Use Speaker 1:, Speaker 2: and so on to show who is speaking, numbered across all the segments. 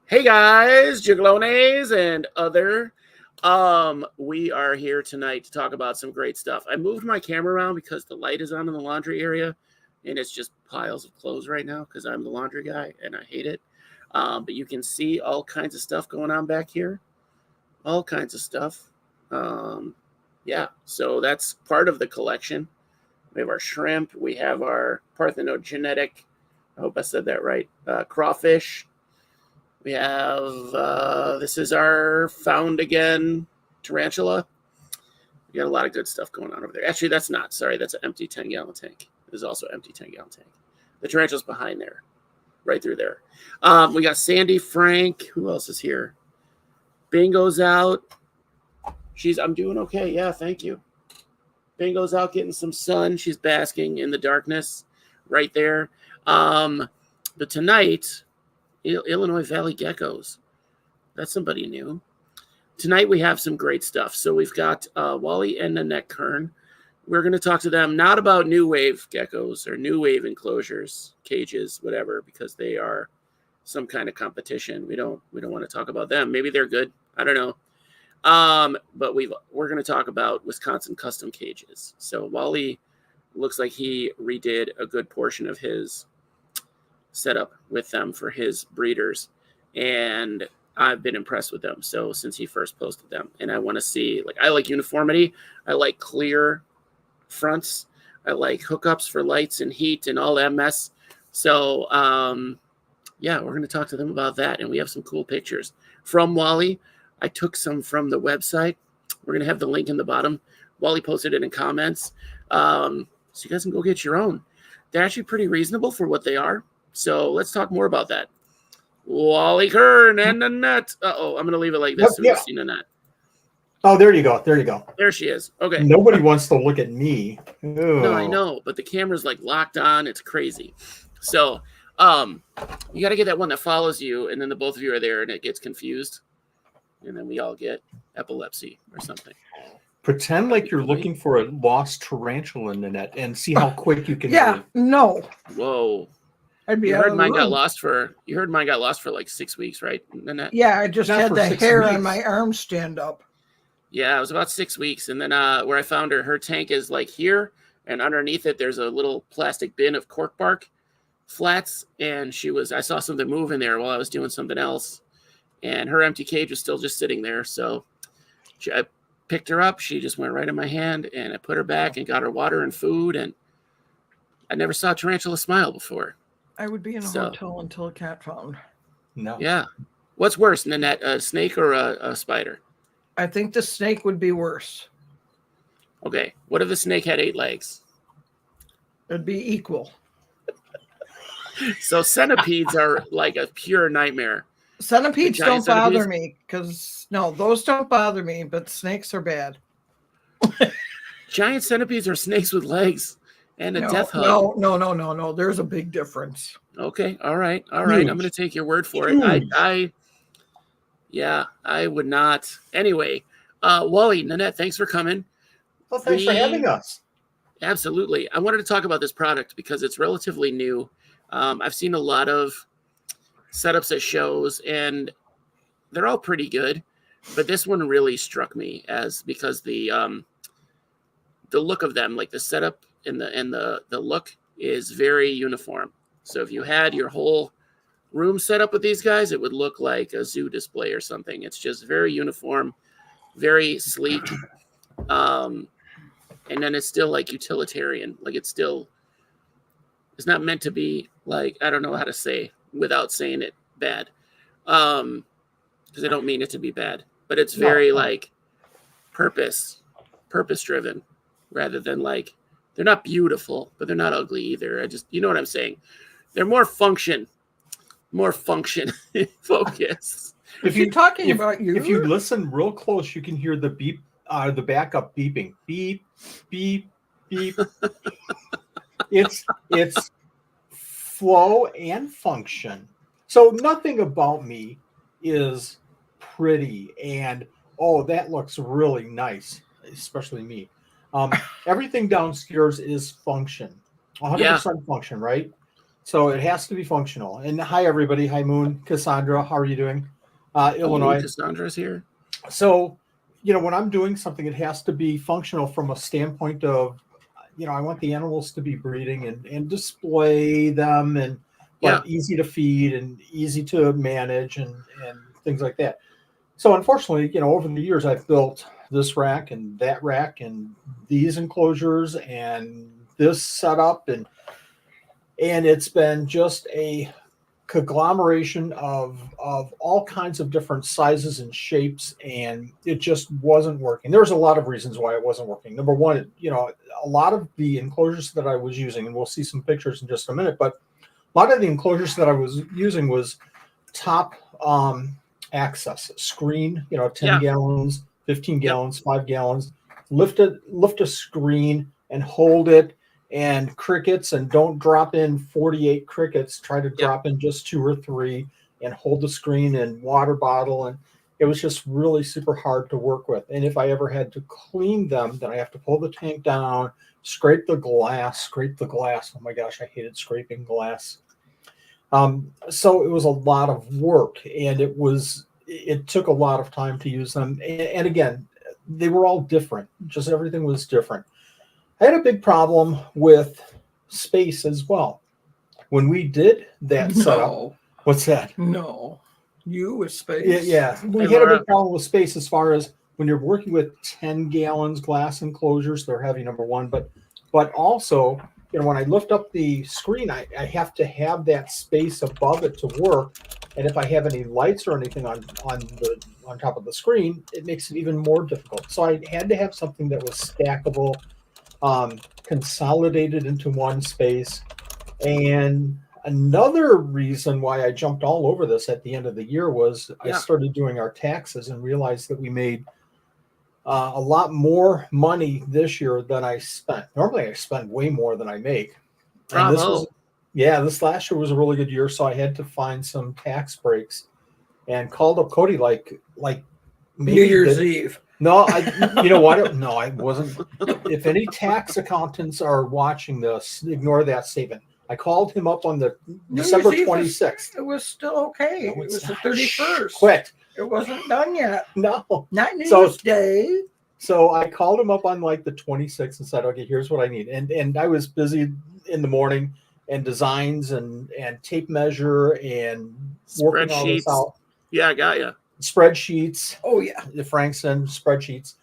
Speaker 1: Hey guys, Gigolones and other. We are here tonight to talk about some great stuff. I moved my camera around because the light is on in the laundry area, and it's just piles of clothes right now because I'm the laundry guy and I hate it. But you can see all kinds of stuff going on back here, all kinds of stuff. Yeah, so that's part of the collection. We have our shrimp. We have our parthenogenetic. I hope I said that right. Crawfish. We have, this is our found again tarantula. We got a lot of good stuff going on over there. Actually, that's not. Sorry, that's an empty 10-gallon tank. There's also an empty 10-gallon tank. The tarantula's behind there, right through there. We got Sandy, Frank. Who else is here? Bingo's out. I'm doing okay. Yeah, thank you. Bingo's out getting some sun. She's basking in the darkness right there. But tonight, Illinois Valley Geckos. That's somebody new. Tonight we have some great stuff. So we've got Wally and Wally Kern. We're going to talk to them not about new wave geckos or new wave enclosures, cages, whatever, because they are some kind of competition. We don't want to talk about them. Maybe they're good. I don't know. But we're going to talk about Wisconsin custom cages. So Wally looks like he redid a good portion of his setup with them for his breeders, and I've been impressed with them. So since he first posted them, and I want to see, I like uniformity. I like clear fronts. I like hookups for lights and heat and all that mess. So, yeah, we're going to talk to them about that. And we have some cool pictures from Wally. I took some from the website. We're going to have the link in the bottom. Wally posted it in comments. So you guys can go get your own. They're actually pretty reasonable for what they are. So let's talk more about that. Wally Kern and Nanette. I'm going to leave it like this so we can see Nanette.
Speaker 2: Oh, there you go. There you go.
Speaker 1: There she is. Okay.
Speaker 2: Nobody wants to look at me. Ew.
Speaker 1: No, I know, but the camera's locked on. It's crazy. So you got to get that one that follows you, and then the both of you are there, and it gets confused. And then we all get epilepsy or something.
Speaker 2: Pretend like you're looking for a lost tarantula, Nanette, and see how quick you can move.
Speaker 3: No.
Speaker 1: Whoa.
Speaker 3: You heard
Speaker 1: mine got lost for 6 weeks, right, Nanette?
Speaker 3: Yeah, I just had the hair on my arm stand up.
Speaker 1: Yeah, it was about 6 weeks. And then where I found her tank is here, and underneath it there's a little plastic bin of cork bark flats, and I saw something move in there while I was doing something else, and her empty cage was still just sitting there. So I picked her up. She just went right in my hand, and I put her back and got her water and food, and I never saw a tarantula smile before.
Speaker 3: I would be in a hotel until a cat found.
Speaker 2: No.
Speaker 1: Yeah. What's worse, Nanette, a snake or a spider?
Speaker 3: I think the snake would be worse.
Speaker 1: Okay. What if the snake had 8 legs?
Speaker 3: It'd be equal.
Speaker 1: So centipedes are like a pure nightmare.
Speaker 3: Centipedes don't bother me those don't bother me, but snakes are bad.
Speaker 1: Giant centipedes are snakes with legs. And a death hug.
Speaker 3: No. There's a big difference.
Speaker 1: Okay. All right. I'm going to take your word for it. I would not. Anyway, Wally, Nanette, thanks for coming.
Speaker 2: Well, thanks for having us.
Speaker 1: Absolutely. I wanted to talk about this product because it's relatively new. I've seen a lot of setups at shows, and they're all pretty good. But this one really struck me because the look of them, the setup, and the look is very uniform. So if you had your whole room set up with these guys, it would look like a zoo display or something. It's just very uniform, very sleek. And then it's still utilitarian. It's not meant to be I don't know how to say without saying it bad. Because I don't mean it to be bad, but it's very purpose driven rather than they're not beautiful, but they're not ugly either. You know what I'm saying? They're more function focus.
Speaker 2: If you listen real close, you can hear the beep, the backup beeping. Beep, beep, beep. It's flow and function. So nothing about me is pretty and that looks really nice, especially me. Everything downstairs is function, 100% function, right? So it has to be functional. And hi, everybody. Hi, Moon. Cassandra, how are you doing?
Speaker 1: Illinois.
Speaker 2: Illinois.
Speaker 1: Cassandra's here.
Speaker 2: So, when I'm doing something, it has to be functional from a standpoint of, I want the animals to be breeding and display them, but easy to feed and easy to manage and things like that. So unfortunately, over the years, I've built this rack and that rack and these enclosures and this setup, and it's been just a conglomeration of all kinds of different sizes and shapes, and it just wasn't working. There's a lot of reasons why it wasn't working. Number one, a lot of the enclosures that I was using, and we'll see some pictures in just a minute, but a lot of the enclosures that I was using was top access screen, 10 gallons, 15 gallons, 5 gallons, lift a screen and hold it, and crickets, and don't drop in 48 crickets. Try to drop in just 2 or 3 and hold the screen and water bottle. And it was just really super hard to work with. And if I ever had to clean them, then I have to pull the tank down, scrape the glass. Oh my gosh, I hated scraping glass. So it was a lot of work, and it took a lot of time to use them. And again, they were all different. Just everything was different. I had a big problem with space as well. When we did that setup, what's that?
Speaker 3: No, you with space.
Speaker 2: Yeah. We had a big problem with space as far as when you're working with 10 gallons glass enclosures, they're heavy, number one, but also, when I lift up the screen, I have to have that space above it to work. And if I have any lights or anything on top of the screen, it makes it even more difficult. So I had to have something that was stackable, consolidated into one space. And another reason why I jumped all over this at the end of the year was I started doing our taxes and realized that we made a lot more money this year than I spent. Normally I spend way more than I make. And this last year was a really good year, so I had to find some tax breaks and called up Cody like
Speaker 3: New Year's Eve.
Speaker 2: No, you know what? No, I wasn't. If any tax accountants are watching this, ignore that statement. I called him up on the December 26th.
Speaker 3: It was still okay. It was the 31st.
Speaker 2: Quit.
Speaker 3: It wasn't done yet.
Speaker 2: No.
Speaker 3: Not New Year's Day.
Speaker 2: So I called him up on like the 26th and said, okay, here's what I need. And I was busy in the morning and designs and tape measure and working all this out.
Speaker 1: Yeah, I got you.
Speaker 2: Spreadsheets.
Speaker 3: Oh, yeah.
Speaker 2: The Frankson spreadsheets.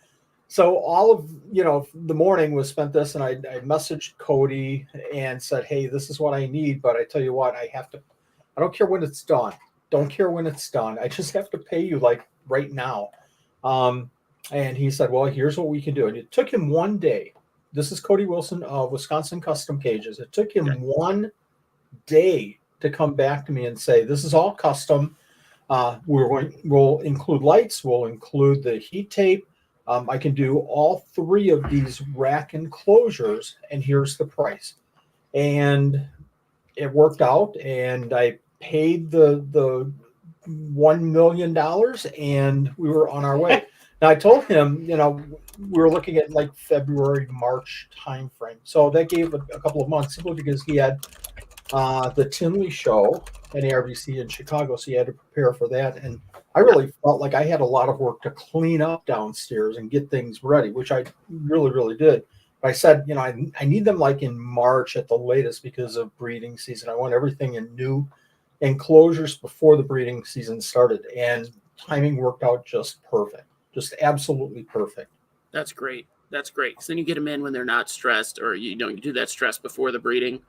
Speaker 2: So all of, the morning was spent this, and I messaged Cody and said, hey, this is what I need. But I tell you what, I don't care when it's done. Don't care when it's done. I just have to pay you like right now. And he said, well, here's what we can do. And it took him one day. This is Cody Wilson of Wisconsin Custom Cages. It took him one day to come back to me and say, this is all custom. We'll include lights. We'll include the heat tape. I can do all 3 of these rack enclosures, and here's the price. And it worked out, and I paid the $1 million, and we were on our way. Now, I told him, we were looking at like February, March timeframe. So that gave a couple of months, simply because he had the Tinley show at ARVC in Chicago, so he had to prepare for that. And I really felt like I had a lot of work to clean up downstairs and get things ready, which I really, really did. But I said, I need them like in March at the latest because of breeding season. I want everything in new enclosures before the breeding season started. And timing worked out just perfect. Just absolutely perfect.
Speaker 1: That's great. That's great. Because then you get them in when they're not stressed, or you do that stress before the breeding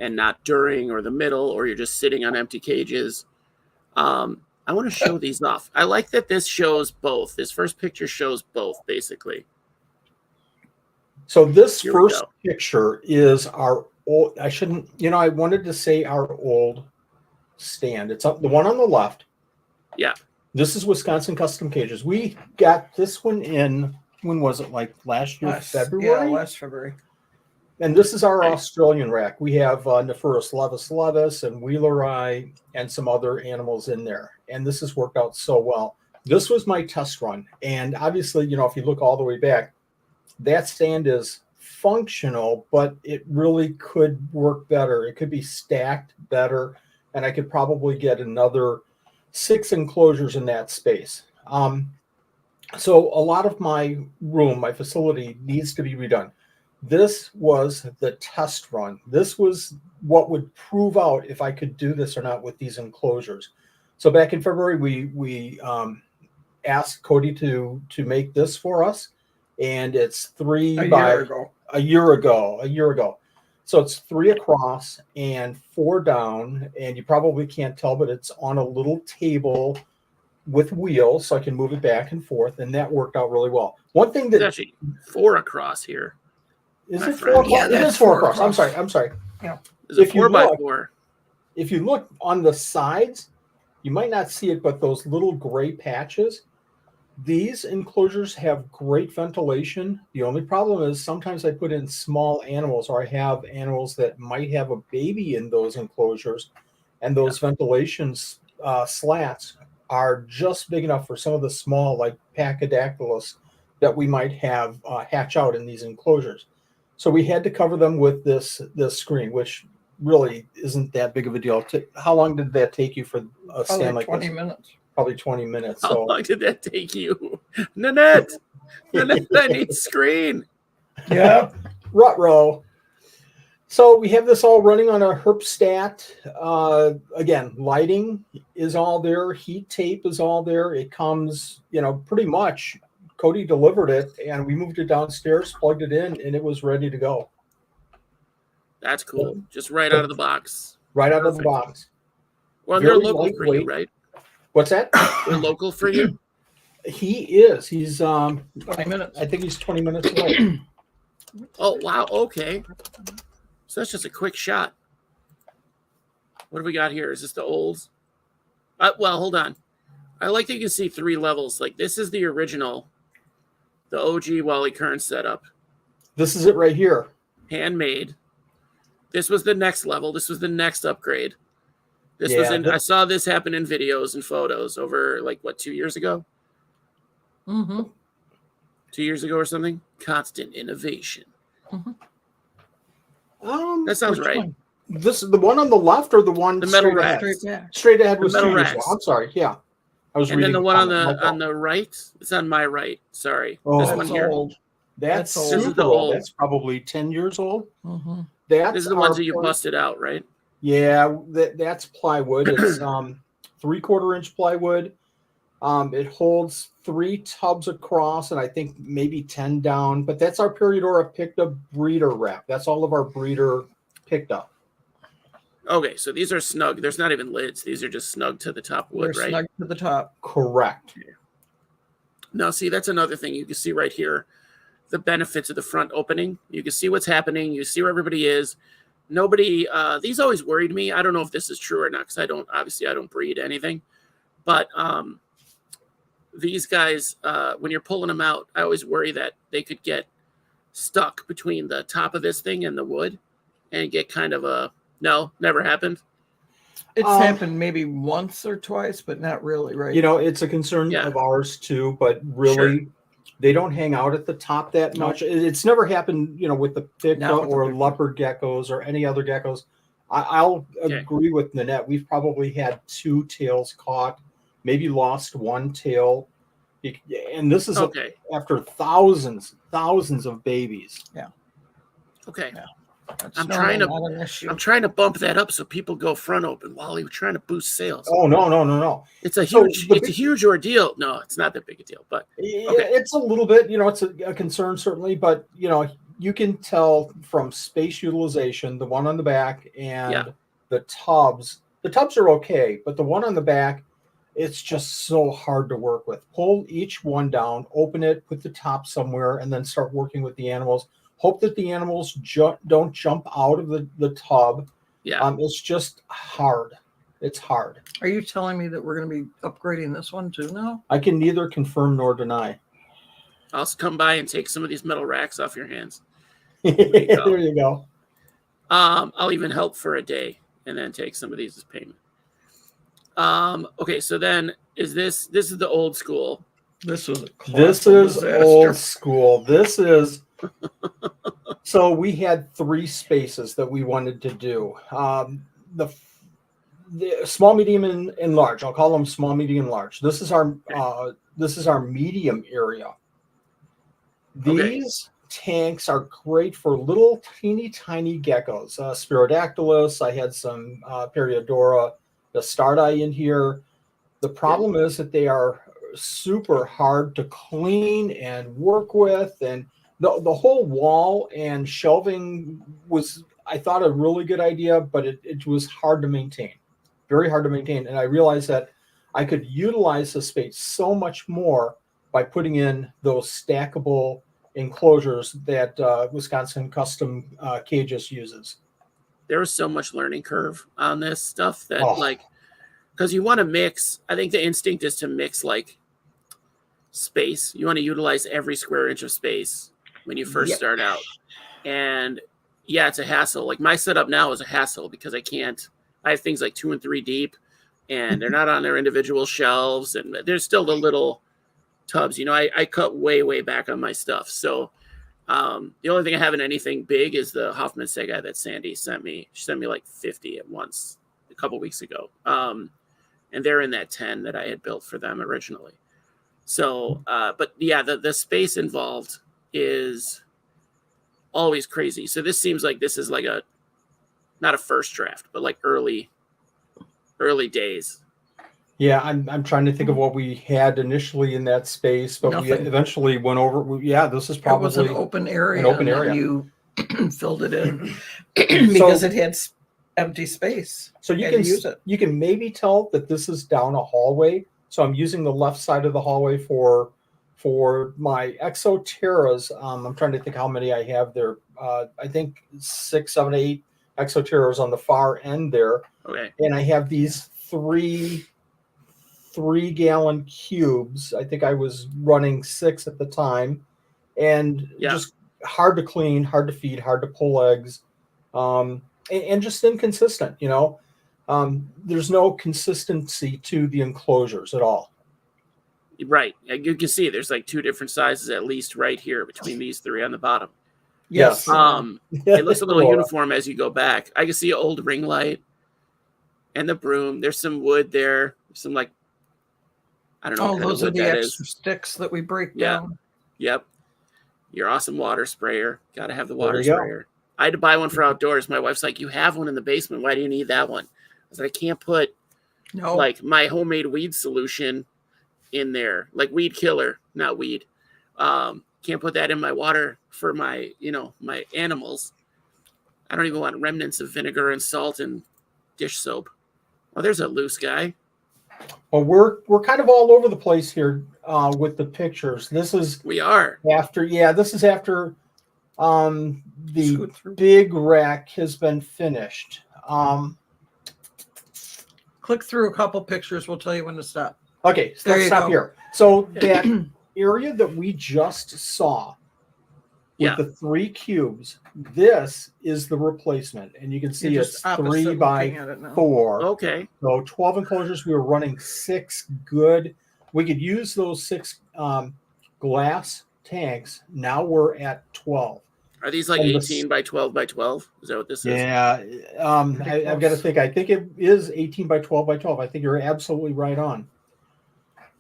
Speaker 1: and not during or the middle, or you're just sitting on empty cages. I want to show these off. I like that this shows both. This first picture shows both, basically.
Speaker 2: So this first picture is our old, I wanted to say our old stand. It's up the one on the left.
Speaker 1: Yeah.
Speaker 2: This is Wisconsin Custom Cages. We got this one in, when was it, like last year, February?
Speaker 3: Yeah, last February.
Speaker 2: And this is our Australian rack. We have Nephurus levis and Wheeleri and some other animals in there. And this has worked out so well. This was my test run. And obviously, if you look all the way back, that stand is functional, but it really could work better. It could be stacked better, and I could probably get another 6 enclosures in that space. So a lot of my room, my facility needs to be redone. This was the test run. This was what would prove out if I could do this or not with these enclosures. So back in February, we asked Cody to make this for us, and it's a year ago. So it's 3 across and 4 down, and you probably can't tell, but it's on a little table with wheels, so I can move it back and forth, and that worked out really well. One thing that
Speaker 1: It's actually 4 across here.
Speaker 2: is
Speaker 1: My
Speaker 2: it
Speaker 1: friend.
Speaker 2: 4 across?
Speaker 3: Yeah,
Speaker 2: It
Speaker 3: that's
Speaker 2: is 4
Speaker 3: 4
Speaker 2: across. I'm
Speaker 3: across.
Speaker 2: sorry.
Speaker 3: Yeah.
Speaker 1: It's a
Speaker 2: If you
Speaker 1: 4x4.
Speaker 2: If you look on the sides, you might not see it, but those little gray patches, these enclosures have great ventilation. The only problem is sometimes I put in small animals, or I have animals that might have a baby in those enclosures, and those ventilation slats are just big enough for some of the small, like Pachydaculus, that we might have hatch out in these enclosures. So we had to cover them with this screen, which really isn't that big of a deal. How long did that take you for a stand like
Speaker 3: 20
Speaker 2: this?
Speaker 3: minutes.
Speaker 2: Probably 20 minutes.
Speaker 1: How
Speaker 2: So
Speaker 1: long did that take you? Nanette, I need screen.
Speaker 3: Yeah.
Speaker 2: Ruh-roh. So we have this all running on a Herpstat. Again, lighting is all there. Heat tape is all there. It comes, pretty much. Cody delivered it, and we moved it downstairs, plugged it in, and it was ready to go.
Speaker 1: That's cool. Just right out of the box.
Speaker 2: Right out of the
Speaker 1: Perfect.
Speaker 2: box.
Speaker 1: Well,
Speaker 2: Very
Speaker 1: they're local for you,
Speaker 2: lightweight.
Speaker 1: right?
Speaker 2: What's that?
Speaker 1: They're local for you?
Speaker 2: He is. He's
Speaker 3: 20 minutes.
Speaker 2: I think he's 20 minutes away.
Speaker 1: Oh, wow. Okay. So that's just a quick shot. What have we got here? Is this the olds? Well, hold on. I like that you can see 3 levels. Like, this is the original, the OG Wally Kern setup.
Speaker 2: This is it right here.
Speaker 1: Handmade. This was the next level. This was the next upgrade.
Speaker 2: Yeah,
Speaker 1: I saw this happen in videos and photos over, 2 years ago?
Speaker 3: Mm-hmm.
Speaker 1: 2 years ago or something? Constant innovation.
Speaker 3: Mm-hmm.
Speaker 1: That sounds
Speaker 3: Which
Speaker 1: right.
Speaker 3: one?
Speaker 2: This is the one on the left, or the one
Speaker 1: The metal
Speaker 2: straight
Speaker 1: rack.
Speaker 2: ahead?
Speaker 3: Straight back.
Speaker 2: Straight ahead
Speaker 1: The
Speaker 2: was
Speaker 1: metal
Speaker 2: 2 years ago.
Speaker 1: racks.
Speaker 2: I'm sorry. Yeah, I was
Speaker 1: And
Speaker 2: reading
Speaker 1: then the one on
Speaker 2: comment.
Speaker 1: on the right, it's on my right. Sorry.
Speaker 2: Oh,
Speaker 1: This
Speaker 3: That's
Speaker 1: one here.
Speaker 3: old.
Speaker 2: That's
Speaker 3: That's old.
Speaker 1: This is
Speaker 2: super
Speaker 1: the
Speaker 2: old.
Speaker 1: old.
Speaker 2: That's probably 10 years old.
Speaker 3: Mm-hmm.
Speaker 2: That's
Speaker 1: This is the ones
Speaker 2: our
Speaker 1: that you
Speaker 2: point-
Speaker 1: busted out, right?
Speaker 2: Yeah, that's plywood. It's 3/4 inch plywood. It holds 3 tubs across, and I think maybe 10 down. But that's our Periodora picked up breeder wrap. That's all of our breeder picked up.
Speaker 1: Okay, so these are snug. There's not even lids. These are just snug to the top wood,
Speaker 3: They're
Speaker 1: right?
Speaker 3: snug to the top.
Speaker 2: Correct.
Speaker 1: Now, see, that's another thing you can see right here. The benefits of the front opening. You can see what's happening. You see where everybody is. Nobody, these always worried me. I don't know if this is true or not, because I don't breed anything. But these guys, when you're pulling them out, I always worry that they could get stuck between the top of this thing and the wood and get kind of a, no, never happened.
Speaker 3: It's happened maybe once or twice, but not really, right?
Speaker 2: It's a concern
Speaker 1: Yeah.
Speaker 2: of ours too, but really, they don't hang out at the top that much. It's never happened, with the Picta
Speaker 3: Not with the
Speaker 2: or
Speaker 3: Picta.
Speaker 2: leopard geckos or any other geckos. I'll agree with Nanette. We've probably had 2 tails caught, maybe lost 1 tail, and this is
Speaker 1: Okay.
Speaker 2: after thousands of babies.
Speaker 1: Okay.
Speaker 3: Yeah. That's
Speaker 1: I'm
Speaker 3: normally
Speaker 1: trying to-
Speaker 3: not an issue.
Speaker 1: I'm trying to bump that up so people go front open. Wally, we're trying to boost sales.
Speaker 2: Oh no!
Speaker 1: It's a
Speaker 2: So
Speaker 1: huge,
Speaker 2: the
Speaker 1: it's a huge ordeal. No, it's not that big a deal, but
Speaker 2: Yeah,
Speaker 1: Okay.
Speaker 2: it's a little bit, it's a concern certainly, but you can tell from space utilization, the one on the back and
Speaker 1: Yeah.
Speaker 2: the tubs. The tubs are okay, but the one on the back, it's just so hard to work with. Pull each one down, open it, put the top somewhere, and then start working with the animals. Hope that the animals don't jump out of the tub.
Speaker 1: yeah.
Speaker 2: It's just hard. It's hard.
Speaker 3: Are you telling me that we're going to be upgrading this one too now?
Speaker 2: I can neither confirm nor deny.
Speaker 1: I'll come by and take some of these metal racks off your hands.
Speaker 2: There you go.
Speaker 1: I'll even help for a day and then take some of these as payment. Okay, so then this is the old school.
Speaker 3: This was a
Speaker 2: This
Speaker 3: colossal
Speaker 2: is
Speaker 3: disaster.
Speaker 2: old school. This is So we had 3 spaces that we wanted to do. The small, medium, and large. I'll call them small, medium, large. This is our medium area.
Speaker 1: Okay.
Speaker 2: These tanks are great for little teeny tiny geckos. Spirodactylus. I had some Periodora, the Stardi in here. The problem is that they are super hard to clean and work with, and the whole wall and shelving was, I thought, a really good idea, but it was hard to maintain, very hard to maintain. And I realized that I could utilize the space so much more by putting in those stackable enclosures that Wisconsin Custom Cages uses.
Speaker 1: There was so much learning curve on this stuff that
Speaker 2: Oh,
Speaker 1: because you want to mix. I think the instinct is to mix like space. You want to utilize every square inch of space when you first
Speaker 3: Yep.
Speaker 1: start out. And yeah, it's a hassle. Like my setup now is a hassle because I have things like 2 and 3 deep and they're not on their individual shelves. And there's still the little tubs, I cut way back on my stuff. So the only thing I have in anything big is the Hoffman Sega that Sandy sent me. She sent me like 50 at once a couple weeks ago. And they're in that 10 that I had built for them originally. So, but yeah, the space involved is always crazy. So this seems like this is like not a first draft, but like early days.
Speaker 2: yeah, I'm trying to think of what we had initially in that space, but we
Speaker 3: Nothing.
Speaker 2: eventually went over. Yeah, this is
Speaker 3: It was an
Speaker 2: probably
Speaker 3: open area.
Speaker 2: an open
Speaker 3: and then
Speaker 2: area.
Speaker 3: You filled it in because it had empty space.
Speaker 2: So you
Speaker 3: Had
Speaker 2: can
Speaker 3: to use it.
Speaker 2: you can maybe tell that this is down a hallway. So I'm using the left side of the hallway for my Exoterras. I'm trying to think how many I have there. I think 6, 7, 8 Exoterras on the far end there.
Speaker 1: Okay.
Speaker 2: And I have these 3-gallon cubes. I think I was running 6 at the time, and just hard to clean, hard to feed, hard to pull eggs, and just inconsistent. There's no consistency to the enclosures at all.
Speaker 1: Right. You can see there's like 2 different sizes at least right here between these 3 on the bottom.
Speaker 2: Yes.
Speaker 1: It looks a little uniform as you go back. I can see an old ring light and the broom. There's some wood there. Some like, I don't know.
Speaker 3: Oh, those are the extra sticks that we break down.
Speaker 1: Yep. Your awesome water sprayer. Got to have the water
Speaker 2: There you
Speaker 1: sprayer. I had to buy one for outdoors. My wife's like, you have one in the basement. Why do you need that one? I was like, I can't put like my homemade weed solution in there, like weed killer, not weed. Can't put that in my water for my, my animals. I don't even want remnants of vinegar and salt and dish soap. Oh, there's a loose guy.
Speaker 2: Well, we're kind of all over the place here with the pictures.
Speaker 1: We are
Speaker 2: after the big rack has been finished.
Speaker 3: Click through a couple pictures. We'll tell you when to stop.
Speaker 2: Okay, so let's stop here. So that area that we just saw with the 3 cubes, this is the replacement. And you can see it's 3 by 4.
Speaker 1: Okay.
Speaker 2: So 12 enclosures. We were running 6 good. We could use those 6 glass tanks. Now we're at 12.
Speaker 1: Are these like 18 by 12 by 12? Is that what this is?
Speaker 2: Yeah. I've got to think. I think it is 18 by 12 by 12. I think you're absolutely right on.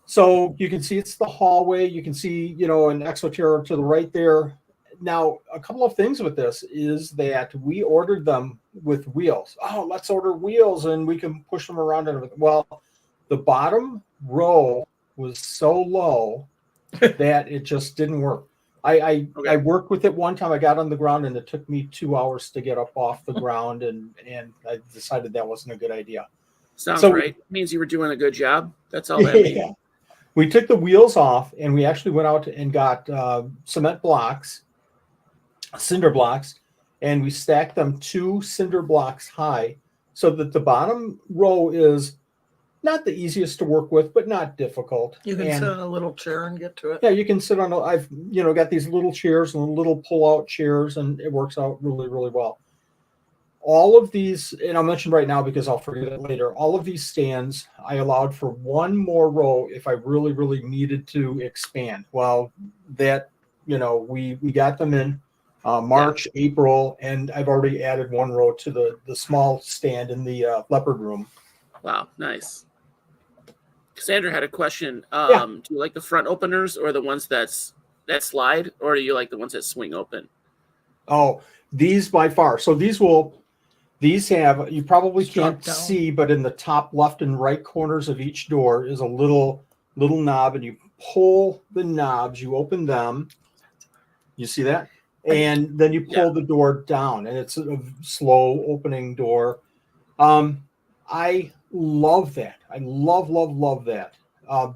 Speaker 2: So you can see it's the hallway. You can see, an Exoterra to the right there. Now, a couple of things with this is that we ordered them with wheels. Oh, let's order wheels and we can push them around and everything. Well, the bottom row was so low that it just didn't work. I worked with it one time. I got on the ground and it took me 2 hours to get up off the ground, and I decided that wasn't a good idea.
Speaker 1: Sounds right. It means you were doing a good job. That's all that means.
Speaker 2: We took the wheels off and we actually went out and got cement blocks, cinder blocks, and we stacked them 2 cinder blocks high so that the bottom row is not the easiest to work with, but not difficult.
Speaker 3: You can sit on a little chair and get to it.
Speaker 2: Yeah, you can sit on. I've got these little chairs and little pull-out chairs, and it works out really, really well. All of these, and I'll mention right now because I'll forget it later. All of these stands, I allowed for 1 more row if I really, really needed to expand. Well, that we got them in March, April, and I've already added one row to the small stand in the leopard room.
Speaker 1: Wow, nice. Cassandra had a question.
Speaker 2: Yeah.
Speaker 1: Do you like the front openers or the ones that slide, or do you like the ones that swing open?
Speaker 2: Oh, these by far. So these have, you probably can't see, but in the top left and right corners of each door is a little knob, and you pull the knobs, you open them. You see that? And then you pull the door down, and it's a slow opening door. I love that. I love that.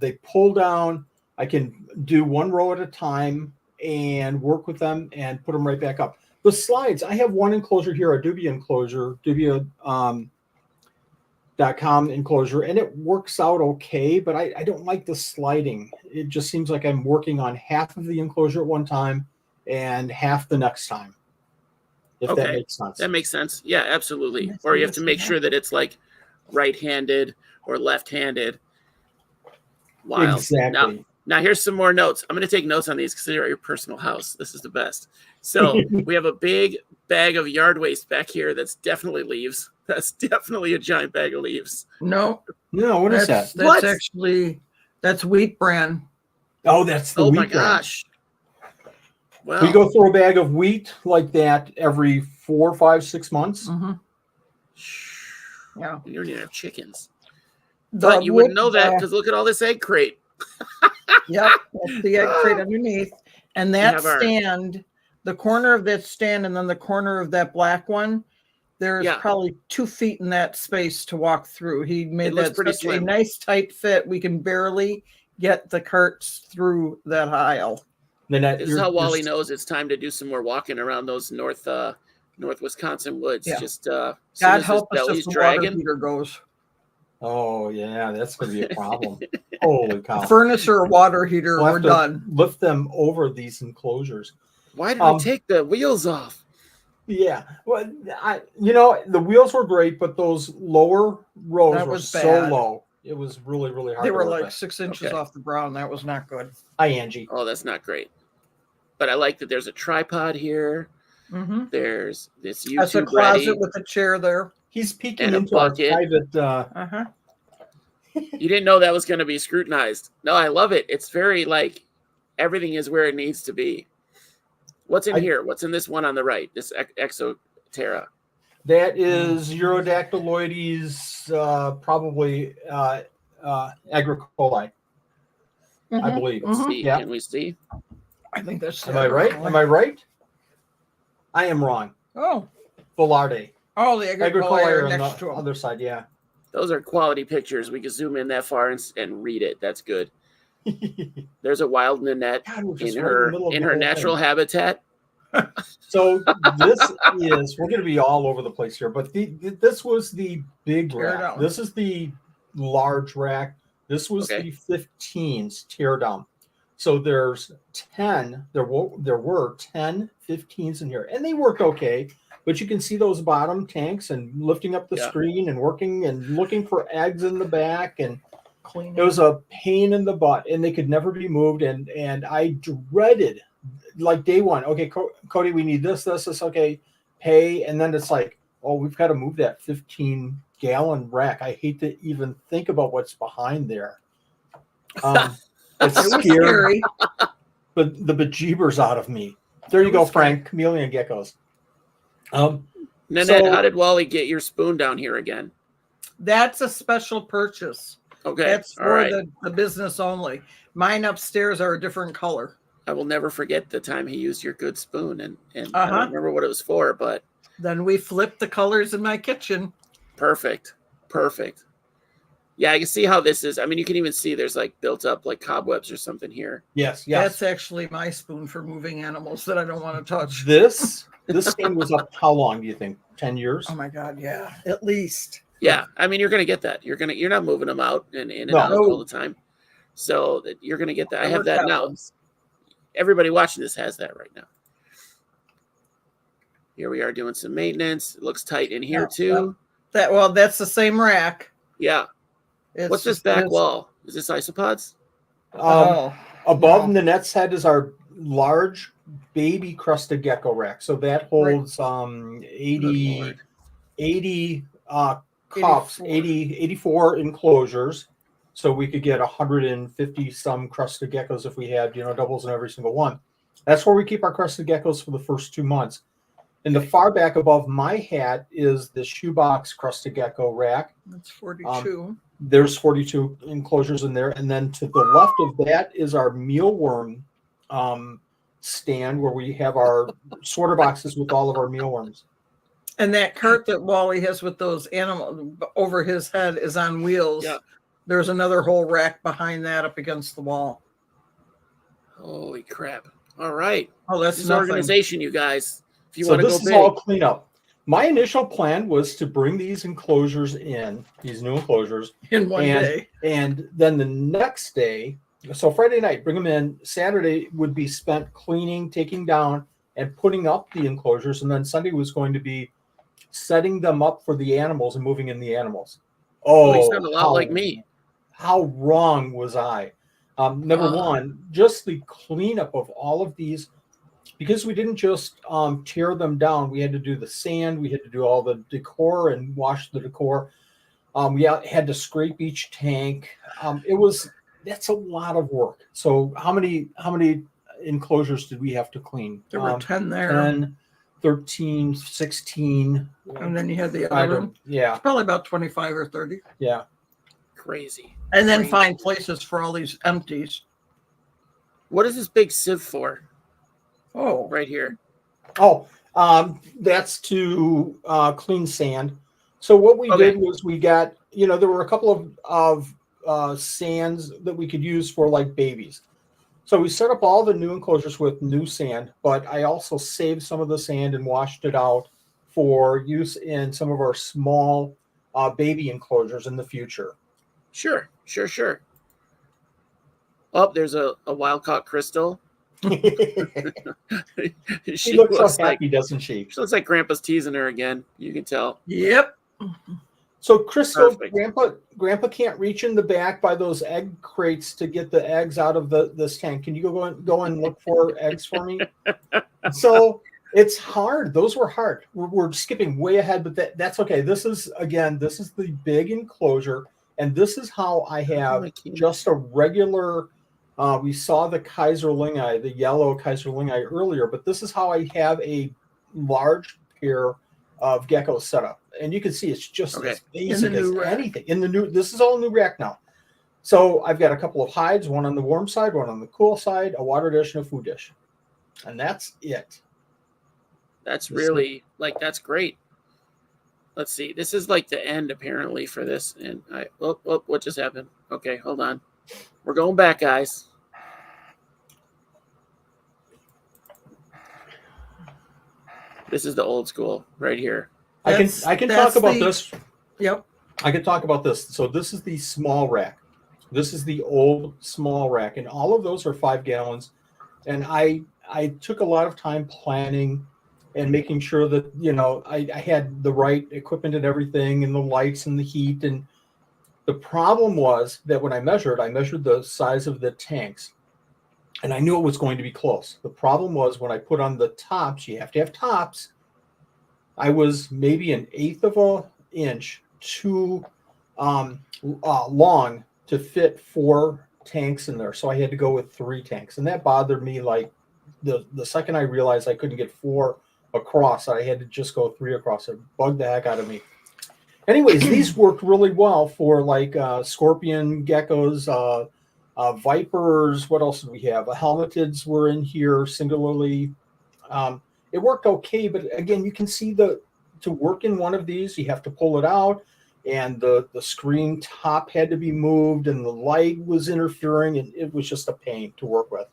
Speaker 2: They pull down. I can do one row at a time and work with them and put them right back up. The slides, I have one enclosure here, a Dubia enclosure, Dubia.com enclosure, and it works out okay, but I don't like the sliding. It just seems like I'm working on half of the enclosure at one time and half the next time. If that makes sense.
Speaker 1: That makes sense. Yeah, absolutely. Or you have to make sure that it's like right-handed or left-handed. Wow.
Speaker 2: Exactly.
Speaker 1: Now here's some more notes. I'm going to take notes on these because they're at your personal house. This is the best. So we have a big bag of yard waste back here. That's definitely leaves. That's definitely a giant bag of leaves.
Speaker 3: No.
Speaker 2: What is that?
Speaker 3: That's actually, that's wheat bran.
Speaker 2: Oh, that's the wheat
Speaker 1: my
Speaker 2: bran.
Speaker 1: Gosh. Well,
Speaker 2: we go through a bag of wheat like that every 4, 5, 6 months.
Speaker 3: Mm-hmm.
Speaker 1: Yeah. You don't even have chickens. But you wouldn't know that because look at all this egg crate.
Speaker 3: Yep, that's the egg crate underneath. And that stand, the corner of that stand and then the corner of that black one, there's probably 2 feet in that space to walk through. He made that such a nice tight fit. We can barely get the carts through that aisle.
Speaker 1: This is how Wally knows it's time to do some more walking around those north Wisconsin woods.
Speaker 3: Yeah.
Speaker 1: Just
Speaker 3: God help us if the water heater goes.
Speaker 2: Oh yeah, that's going to be a problem. Holy cow!
Speaker 3: A furnace or a water heater, we're done.
Speaker 2: Lift them over these enclosures.
Speaker 1: Why did we take the wheels off?
Speaker 2: Yeah, well, the wheels were great, but those lower rows were so low. It was really, really hard.
Speaker 3: They were like 6 inches off the ground. That was not good.
Speaker 2: Hi, Angie.
Speaker 1: Oh, that's not great. But I like that there's a tripod here.
Speaker 3: Mm-hmm.
Speaker 1: There's this YouTube
Speaker 3: That's a closet with a chair there.
Speaker 2: He's peeking into our private.
Speaker 1: You didn't know that was going to be scrutinized. No, I love it. It's very like everything is where it needs to be. What's in here? What's in this one on the right? This Exoterra.
Speaker 2: That is Urodactyloides, probably agricolae, I believe.
Speaker 1: Mm-hmm. Yeah. Can we see?
Speaker 3: I think that's.
Speaker 2: Am I right? Am I right? I am wrong.
Speaker 3: Oh.
Speaker 2: Velarde.
Speaker 3: Oh, the agricolae are next to
Speaker 2: the other side, yeah.
Speaker 1: Those are quality pictures. We can zoom in that far and read it. That's good. There's a wild Nanette in her natural habitat.
Speaker 2: So we're going to be all over the place here, but this was the big rack. This is the large rack. This was the 15s tear down. So there's 10. There were 10 15s in here, and they worked okay. But you can see those bottom tanks and lifting up the screen and working and looking for eggs in the back, and cleaning. It was a pain in the butt, and they could never be moved. And I dreaded, like day one. Okay, Cody, we need this. Okay, pay, and then it's like, oh, we've got to move that 15-gallon rack. I hate to even think about what's behind there. It's scary, but the bejeebers out of me. There you go, Frank. Chameleon geckos.
Speaker 1: Nanette, how did Wally get your spoon down here again?
Speaker 3: That's a special purchase.
Speaker 1: Okay,
Speaker 3: that's for the business only. Mine upstairs are a different color.
Speaker 1: I will never forget the time he used your good spoon, and I don't remember what it was for, but
Speaker 3: then we flipped the colors in my kitchen.
Speaker 1: Perfect. Yeah, I can see how this is. I mean, you can even see there's like built up like cobwebs or something here.
Speaker 2: Yes.
Speaker 3: That's actually my spoon for moving animals that I don't want to touch.
Speaker 2: This thing was up how long do you think? 10 years?
Speaker 3: Oh my God, yeah, at least.
Speaker 1: Yeah, I mean, you're gonna get that. You're not moving them out and in and out all the time, so that you're gonna get that. I have that now. Everybody watching this has that right now. Here we are doing some maintenance. It looks tight in here too.
Speaker 3: That's the same rack.
Speaker 1: Yeah. What's this back wall? Is this isopods?
Speaker 2: Above Nanette's head is our large baby crested gecko rack. So that holds 80 cups, 84 enclosures. So we could get 150 some crested geckos if we had, doubles in every single one. That's where we keep our crested geckos for the first 2 months. In the far back above my hat is the shoebox crested gecko rack.
Speaker 3: That's 42.
Speaker 2: There's 42 enclosures in there. And then to the left of that is our mealworm stand where we have our sorter boxes with all of our mealworms.
Speaker 3: And that cart that Wally has with those animals over his head is on wheels.
Speaker 1: Yeah.
Speaker 3: There's another whole rack behind that up against the wall.
Speaker 1: Holy crap. All right.
Speaker 3: Oh, that's
Speaker 1: this organization, you guys. If you
Speaker 2: so
Speaker 1: want to go
Speaker 2: this is
Speaker 1: big.
Speaker 2: all clean up. My initial plan was to bring these enclosures in, these new enclosures.
Speaker 3: In one day.
Speaker 2: And then the next day, so Friday night, bring them in. Saturday would be spent cleaning, taking down, and putting up the enclosures. And then Sunday was going to be setting them up for the animals and moving in the animals.
Speaker 1: Oh, you sound a lot like me.
Speaker 2: How wrong was I? Number one, just the cleanup of all of these, because we didn't just tear them down. We had to do the sand. We had to do all the decor and wash the decor. We had to scrape each tank. That's a lot of work. So how many enclosures did we have to clean?
Speaker 3: There were 10 there.
Speaker 2: 10, 13, 16.
Speaker 3: And then you had the other one.
Speaker 2: Yeah.
Speaker 3: It's probably about 25 or 30.
Speaker 2: Yeah.
Speaker 1: Crazy.
Speaker 3: And then find places for all these empties.
Speaker 1: What is this big sieve for?
Speaker 3: Oh.
Speaker 1: Right here.
Speaker 2: Oh, that's to clean sand. So what we did was we got, there were a couple of sands that we could use for like babies. So we set up all the new enclosures with new sand, but I also saved some of the sand and washed it out for use in some of our small baby enclosures in the future.
Speaker 1: Sure. Oh, there's a wild-caught crystal.
Speaker 2: She looks so happy, doesn't she?
Speaker 1: She looks like Grandpa's teasing her again. You can tell.
Speaker 3: Yep.
Speaker 2: So Crystal, Grandpa can't reach in the back by those egg crates to get the eggs out of this tank. Can you go and look for eggs for me? So it's hard. Those were hard. We're skipping way ahead, but that's okay. This is the big enclosure, and this is how I have just a regular. We saw the Kaiserlingi, the yellow Kaiserlingi earlier, but this is how I have a large pair of geckos set up. And you can see it's just as basic as anything. This is all new rack now. So I've got a couple of hides, one on the warm side, one on the cool side, a water dish, and a food dish. And that's it.
Speaker 1: That's really, that's great. Let's see. This is like the end, apparently, for this. And what just happened? Okay, hold on. We're going back, guys. This is the old school right here.
Speaker 2: I can talk about this.
Speaker 3: Yep.
Speaker 2: I can talk about this. So this is the small rack. This is the old small rack, and all of those are 5 gallons. And I took a lot of time planning and making sure that I had the right equipment and everything, and the lights and the heat. And the problem was that when I measured the size of the tanks, and I knew it was going to be close. The problem was when I put on the tops, you have to have tops. I was maybe 1/8 of an inch too long to fit 4 tanks in there. So I had to go with 3 tanks. And that bothered me. Like the second I realized I couldn't get 4 across, I had to just go 3 across. It bugged the heck out of me. Anyways, these worked really well for like scorpion geckos, vipers. What else did we have? Helmetids were in here singularly. It worked okay, but again, you can see to work in one of these, you have to pull it out, and the screen top had to be moved, and the light was interfering, and it was just a pain to work with.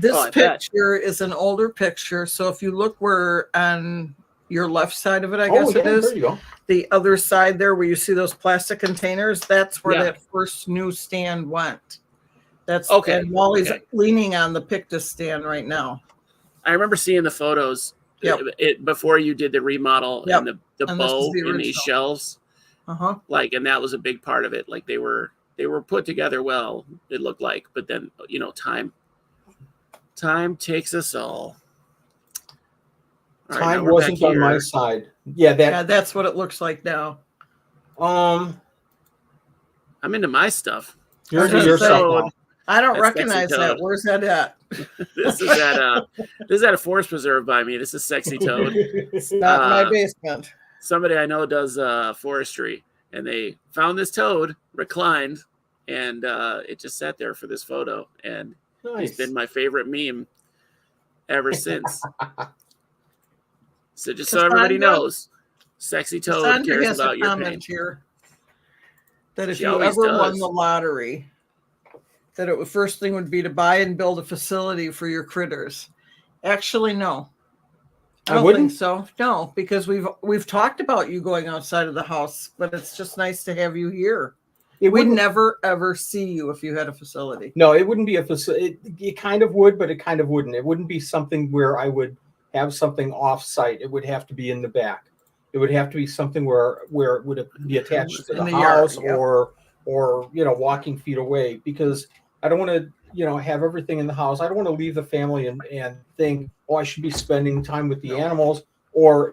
Speaker 3: This picture is an older picture, so if you look where on your left side of it, I guess it is.
Speaker 2: There you go.
Speaker 3: The other side there where you see those plastic containers, that's where that first new stand went. That's okay. And Wally's leaning on the Pictus stand right now.
Speaker 1: I remember seeing the photos before you did the remodel and the bow in these shelves. And that was a big part of it. Like they were put together well, it looked like, but then time Time takes us all.
Speaker 2: Time wasn't on my side. Yeah,
Speaker 3: that's what it looks like now.
Speaker 1: I'm into my stuff.
Speaker 2: You're into your stuff now.
Speaker 3: I don't recognize that. Where's that at?
Speaker 1: This is at a forest preserve by me. This is Sexy Toad.
Speaker 3: It's not in my basement.
Speaker 1: Somebody I know does forestry, and they found this toad reclined, and it just sat there for this photo, and it's been my favorite meme ever since. So just so everybody knows, Sexy Toad cares about your pain.
Speaker 3: Here that if you ever won the lottery, that the first thing would be to buy and build a facility for your critters. Actually, no. I don't think so. No, because we've talked about you going outside of the house, but it's just nice to have you here. We'd never ever see you if you had a facility.
Speaker 2: No, it wouldn't be a facility. It kind of would, but it kind of wouldn't. It wouldn't be something where I would have something off-site. It would have to be in the back. It would have to be something where it would be attached to the house or walking feet away, because I don't want to have everything in the house. I don't want to leave the family and think, oh, I should be spending time with the animals, or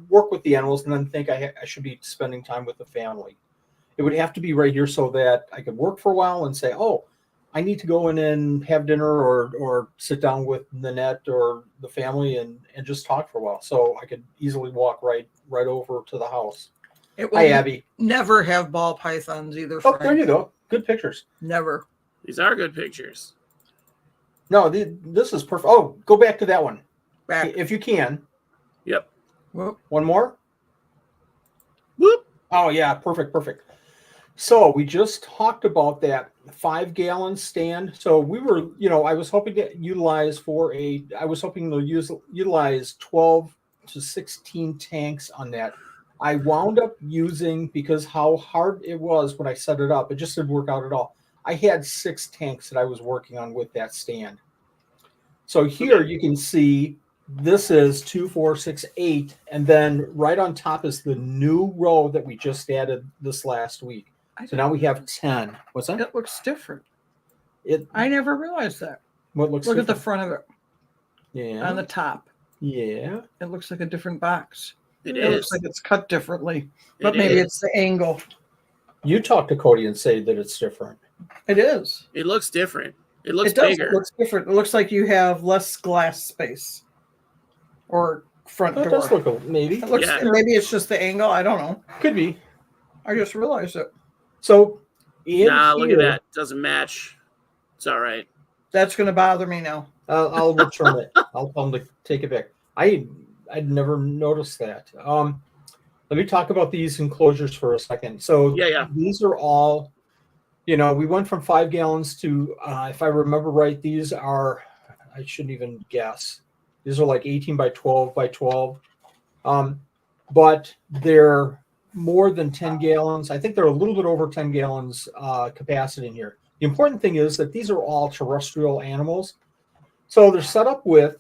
Speaker 2: work with the animals and then think I should be spending time with the family. It would have to be right here so that I could work for a while and say, oh, I need to go in and have dinner or sit down with Nanette or the family and just talk for a while. So I could easily walk right over to the house. Hi, Abby.
Speaker 3: Never have ball pythons either.
Speaker 2: Oh, there you go. Good pictures.
Speaker 3: Never.
Speaker 1: These are good pictures.
Speaker 2: No, this is perfect. Oh, go back to that one.
Speaker 3: Back.
Speaker 2: If you can.
Speaker 1: Yep.
Speaker 3: Whoop.
Speaker 2: One more.
Speaker 1: Whoop.
Speaker 2: Oh, yeah. Perfect. So we just talked about that 5-gallon stand. So we were, I was hoping to utilize 12 to 16 tanks on that. I wound up using, because how hard it was when I set it up, it just didn't work out at all. I had 6 tanks that I was working on with that stand. So here you can see this is 2, 4, 6, 8. And then right on top is the new row that we just added this last week. So now we have 10. What's that?
Speaker 3: It looks different. I never realized that.
Speaker 2: What looks
Speaker 3: Look
Speaker 2: different?
Speaker 3: at the front of it.
Speaker 2: Yeah.
Speaker 3: On the top.
Speaker 2: Yeah.
Speaker 3: It looks like a different box.
Speaker 1: It
Speaker 3: looks like it's cut differently. But maybe it's the angle.
Speaker 2: You talk to Cody and say that it's different.
Speaker 3: It is.
Speaker 1: It looks different. It looks bigger.
Speaker 3: It looks different. It looks like you have less glass space. Or front door.
Speaker 2: It does look maybe.
Speaker 3: Maybe it's just the angle. I don't know.
Speaker 2: Could be.
Speaker 3: I just realized it.
Speaker 2: So,
Speaker 1: look at that. It doesn't match. It's all right.
Speaker 3: That's going to bother me now.
Speaker 2: I'll return it. I'll tell them to take it back. I'd never noticed that. Let me talk about these enclosures for a second. So, these are all, we went from 5 gallons to, if I remember right, these are, I shouldn't even guess. These are like 18 by 12 by 12. But they're more than 10 gallons. I think they're a little bit over 10 gallons capacity in here. The important thing is that these are all terrestrial animals. So they're set up with,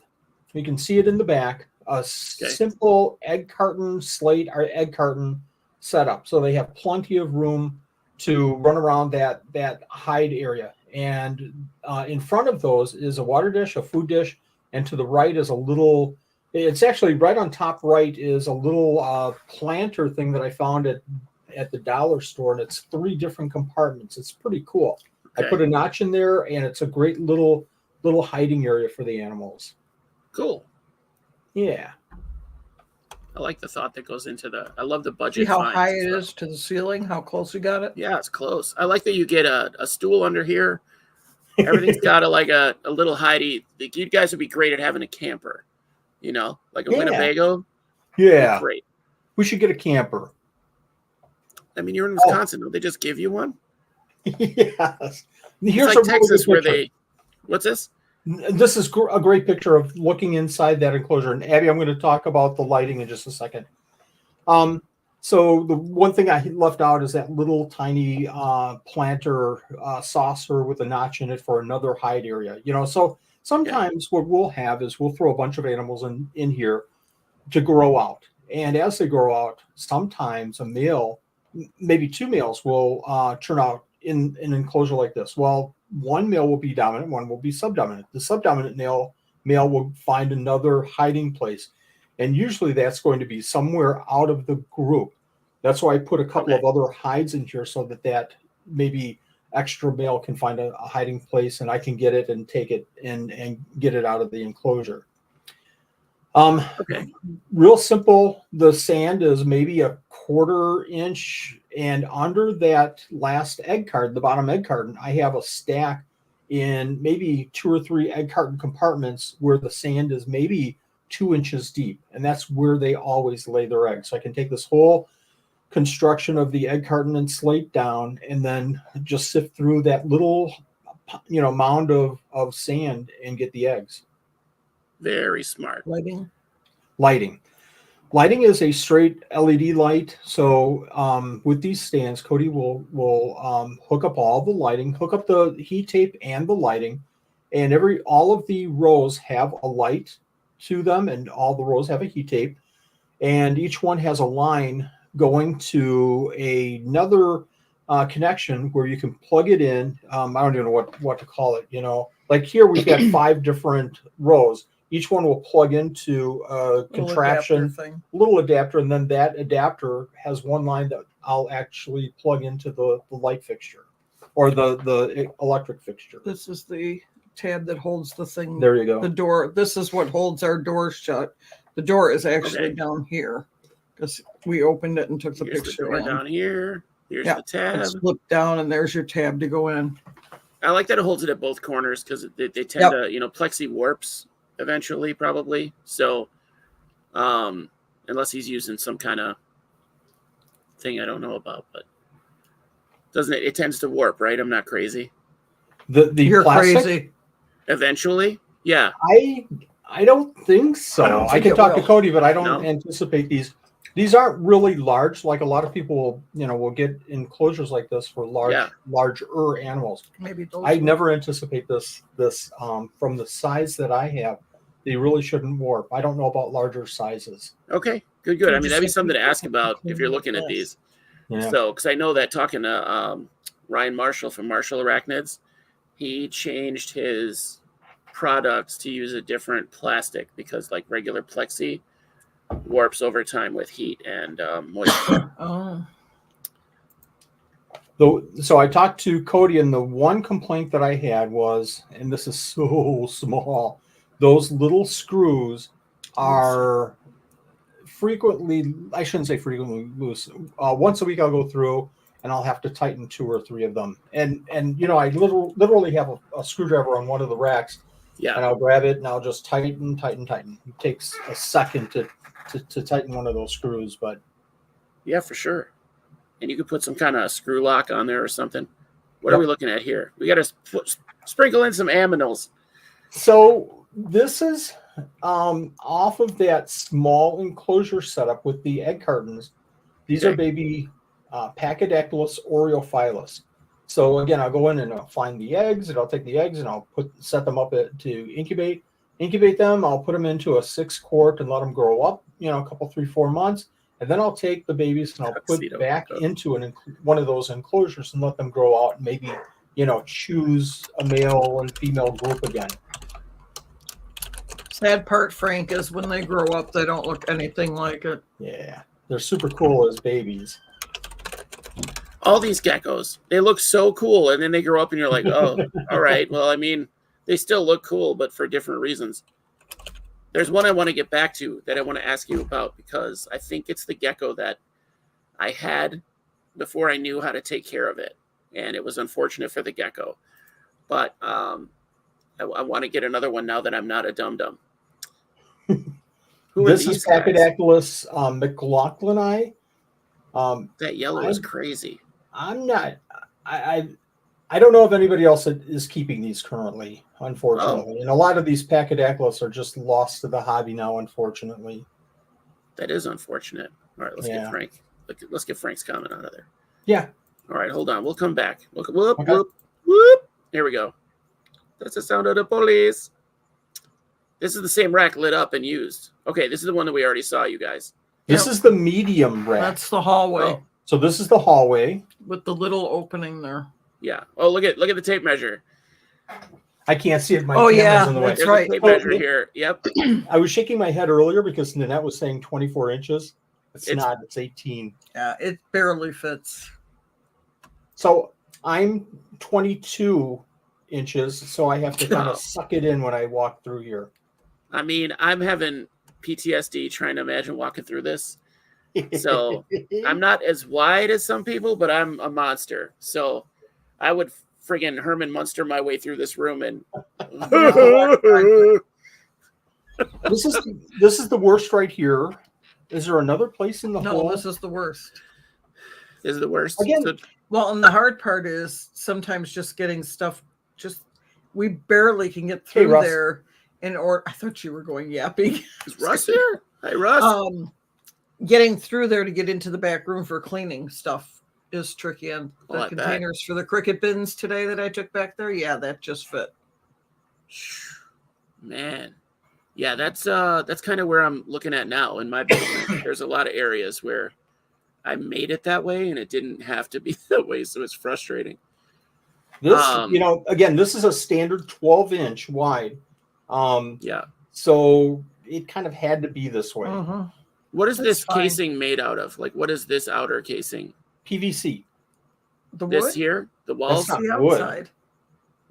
Speaker 2: you can see it in the back, a simple egg carton slate or egg carton setup. So they have plenty of room to run around that hide area. And in front of those is a water dish, a food dish, and to the right is a little, it's actually right on top right is a little planter thing that I found at the dollar store, and it's 3 different compartments. It's pretty cool. Okay. I put a notch in there, and it's a great little hiding area for the animals.
Speaker 1: Cool.
Speaker 2: Yeah.
Speaker 1: I like the thought that goes into I love the budget.
Speaker 3: See how high it is to the ceiling, how close we got it?
Speaker 1: Yeah, it's close. I like that you get a stool under here. Everything's got a little hidey. You guys would be great at having a camper, like a Winnebago.
Speaker 2: Yeah.
Speaker 1: Great.
Speaker 2: We should get a camper.
Speaker 1: I mean, you're in Wisconsin. Don't they just give you one?
Speaker 2: Yes.
Speaker 1: Here's like Texas where what's this?
Speaker 2: This is a great picture of looking inside that enclosure. And Abby, I'm going to talk about the lighting in just a second. So the one thing I left out is that little tiny planter saucer with a notch in it for another hide area. So sometimes what we'll have is we'll throw a bunch of animals in here to grow out. And as they grow out, sometimes a male, maybe 2 males will turn out in an enclosure like this. Well, one male will be dominant, one will be subdominant. The subdominant male will find another hiding place, and usually that's going to be somewhere out of the group. That's why I put a couple of other hides in here so that maybe extra male can find a hiding place, and I can get it and take it and get it out of the enclosure.
Speaker 1: Okay.
Speaker 2: Real simple. The sand is maybe a 1/4 inch, and under that last egg carton, the bottom egg carton, I have a stack in maybe 2 or 3 egg carton compartments where the sand is maybe 2 inches deep, and that's where they always lay their eggs. So I can take this whole construction of the egg carton and slate down, and then just sift through that little, mound of sand and get the eggs.
Speaker 1: Very smart.
Speaker 2: Lighting is a straight LED light. So with these stands, Cody will hook up all the lighting, hook up the heat tape and the lighting, and all of the rows have a light to them, and all the rows have a heat tape, and each one has a line going to another connection where you can plug it in. I don't even know what to call it. Like here we've got 5 different rows. Each one will plug into a contraption, little adapter, and then that adapter has one line that I'll actually plug into the light fixture or the electric fixture.
Speaker 3: This is the tab that holds the thing.
Speaker 2: There you go.
Speaker 3: The door. This is what holds our door shut. The door is actually down here because we opened it and took the picture.
Speaker 1: The door down here. Here's the tab.
Speaker 3: It's flipped down, and there's your tab to go in.
Speaker 1: I like that it holds it at both corners because they tend to, plexi warps eventually, probably. So, unless he's using some kind of thing I don't know about, but doesn't it? It tends to warp, right? I'm not crazy.
Speaker 2: You're
Speaker 3: plastic? Crazy.
Speaker 1: Eventually, yeah.
Speaker 2: I don't think so. I can talk to Cody, but I don't anticipate these. These aren't really large. Like a lot of people will get enclosures like this for larger animals.
Speaker 3: Maybe
Speaker 2: I never anticipate this from the size that I have. They really shouldn't warp. I don't know about larger sizes.
Speaker 1: Okay, good. I mean, that'd be something to ask about if you're looking at these. Yeah. So, because I know that talking to Ryan Marshall from Marshall Arachnids, he changed his products to use a different plastic because, like regular plexi, warps over time with heat and moisture.
Speaker 2: So I talked to Cody, and the one complaint that I had was, and this is so small, those little screws are frequently, I shouldn't say frequently loose. Once a week I'll go through and I'll have to tighten 2 or 3 of them. And I literally have a screwdriver on one of the racks. Yeah. And I'll grab it and I'll just tighten. It takes a second to tighten one of those screws, but
Speaker 1: yeah, for sure. And you could put some kind of screw lock on there or something. What are we looking at here? We got to sprinkle in some aminals.
Speaker 2: So this is off of that small enclosure setup with the egg cartons. These are baby Pachydaculus aureophilus. So again, I'll go in and I'll find the eggs, and I'll take the eggs and I'll set them up to incubate them. I'll put them into a 6-quart and let them grow up, a couple, 3-4 months. And then I'll take the babies and I'll put back into one of those enclosures and let them grow out and maybe, choose a male and female group again.
Speaker 3: Sad part, Frank, is when they grow up, they don't look anything like it.
Speaker 2: Yeah, they're super cool as babies.
Speaker 1: All these geckos, they look so cool, and then they grow up and you're like, oh, all right. Well, I mean, they still look cool, but for different reasons. There's one I want to get back to that I want to ask you about because I think it's the gecko that I had before I knew how to take care of it. And it was unfortunate for the gecko. But I want to get another one now that I'm not a dum-dum.
Speaker 2: This is Pachydaculus McLaughlini.
Speaker 1: That yellow is crazy.
Speaker 2: I'm not. I don't know if anybody else is keeping these currently, unfortunately. And a lot of these Pachydaculus are just lost to the hobby now, unfortunately.
Speaker 1: That is unfortunate. All right, let's get Frank. Let's get Frank's comment out of there.
Speaker 2: Yeah.
Speaker 1: All right, hold on. We'll come back. Whoop. Here we go. That's the sound of the police. This is the same rack lit up and used. Okay, this is the one that we already saw, you guys.
Speaker 2: This is the medium rack.
Speaker 3: That's the hallway.
Speaker 2: So this is the hallway
Speaker 3: with the little opening there.
Speaker 1: Yeah. Oh, look at the tape measure.
Speaker 2: I can't see it. My
Speaker 3: camera's
Speaker 2: in the way.
Speaker 3: That's right.
Speaker 1: There's a tape measure here. Yep.
Speaker 2: I was shaking my head earlier because Nanette was saying 24 inches. It's not. It's 18.
Speaker 3: Yeah, it barely fits.
Speaker 2: So I'm 22 inches, so I have to kind of suck it in when I walk through here.
Speaker 1: I mean, I'm having PTSD trying to imagine walking through this. So I'm not as wide as some people, but I'm a monster. So I would friggin' Herman Munster my way through this room and
Speaker 2: this is the worst right here. Is there another place in the hole?
Speaker 3: No, this is the worst.
Speaker 1: This is the worst.
Speaker 2: Again,
Speaker 3: well, and the hard part is sometimes just getting stuff. We barely can get through there. I thought you were going yapping.
Speaker 1: Is Russ here? Hey, Russ.
Speaker 3: Getting through there to get into the back room for cleaning stuff is tricky. And the containers for the cricket bins today that I took back there, yeah, that just fit.
Speaker 1: Man. Yeah, that's kind of where I'm looking at now in my basement. There's a lot of areas where I made it that way and it didn't have to be that way, so it's frustrating.
Speaker 2: This, again, this is a standard 12-inch wide.
Speaker 1: Yeah.
Speaker 2: So it kind of had to be this way.
Speaker 3: Mm-hmm.
Speaker 1: What is this casing made out of? Like, what is this outer casing?
Speaker 2: PVC.
Speaker 3: The wood?
Speaker 1: This here? The walls?
Speaker 2: That's not
Speaker 3: the
Speaker 2: wood.
Speaker 3: outside.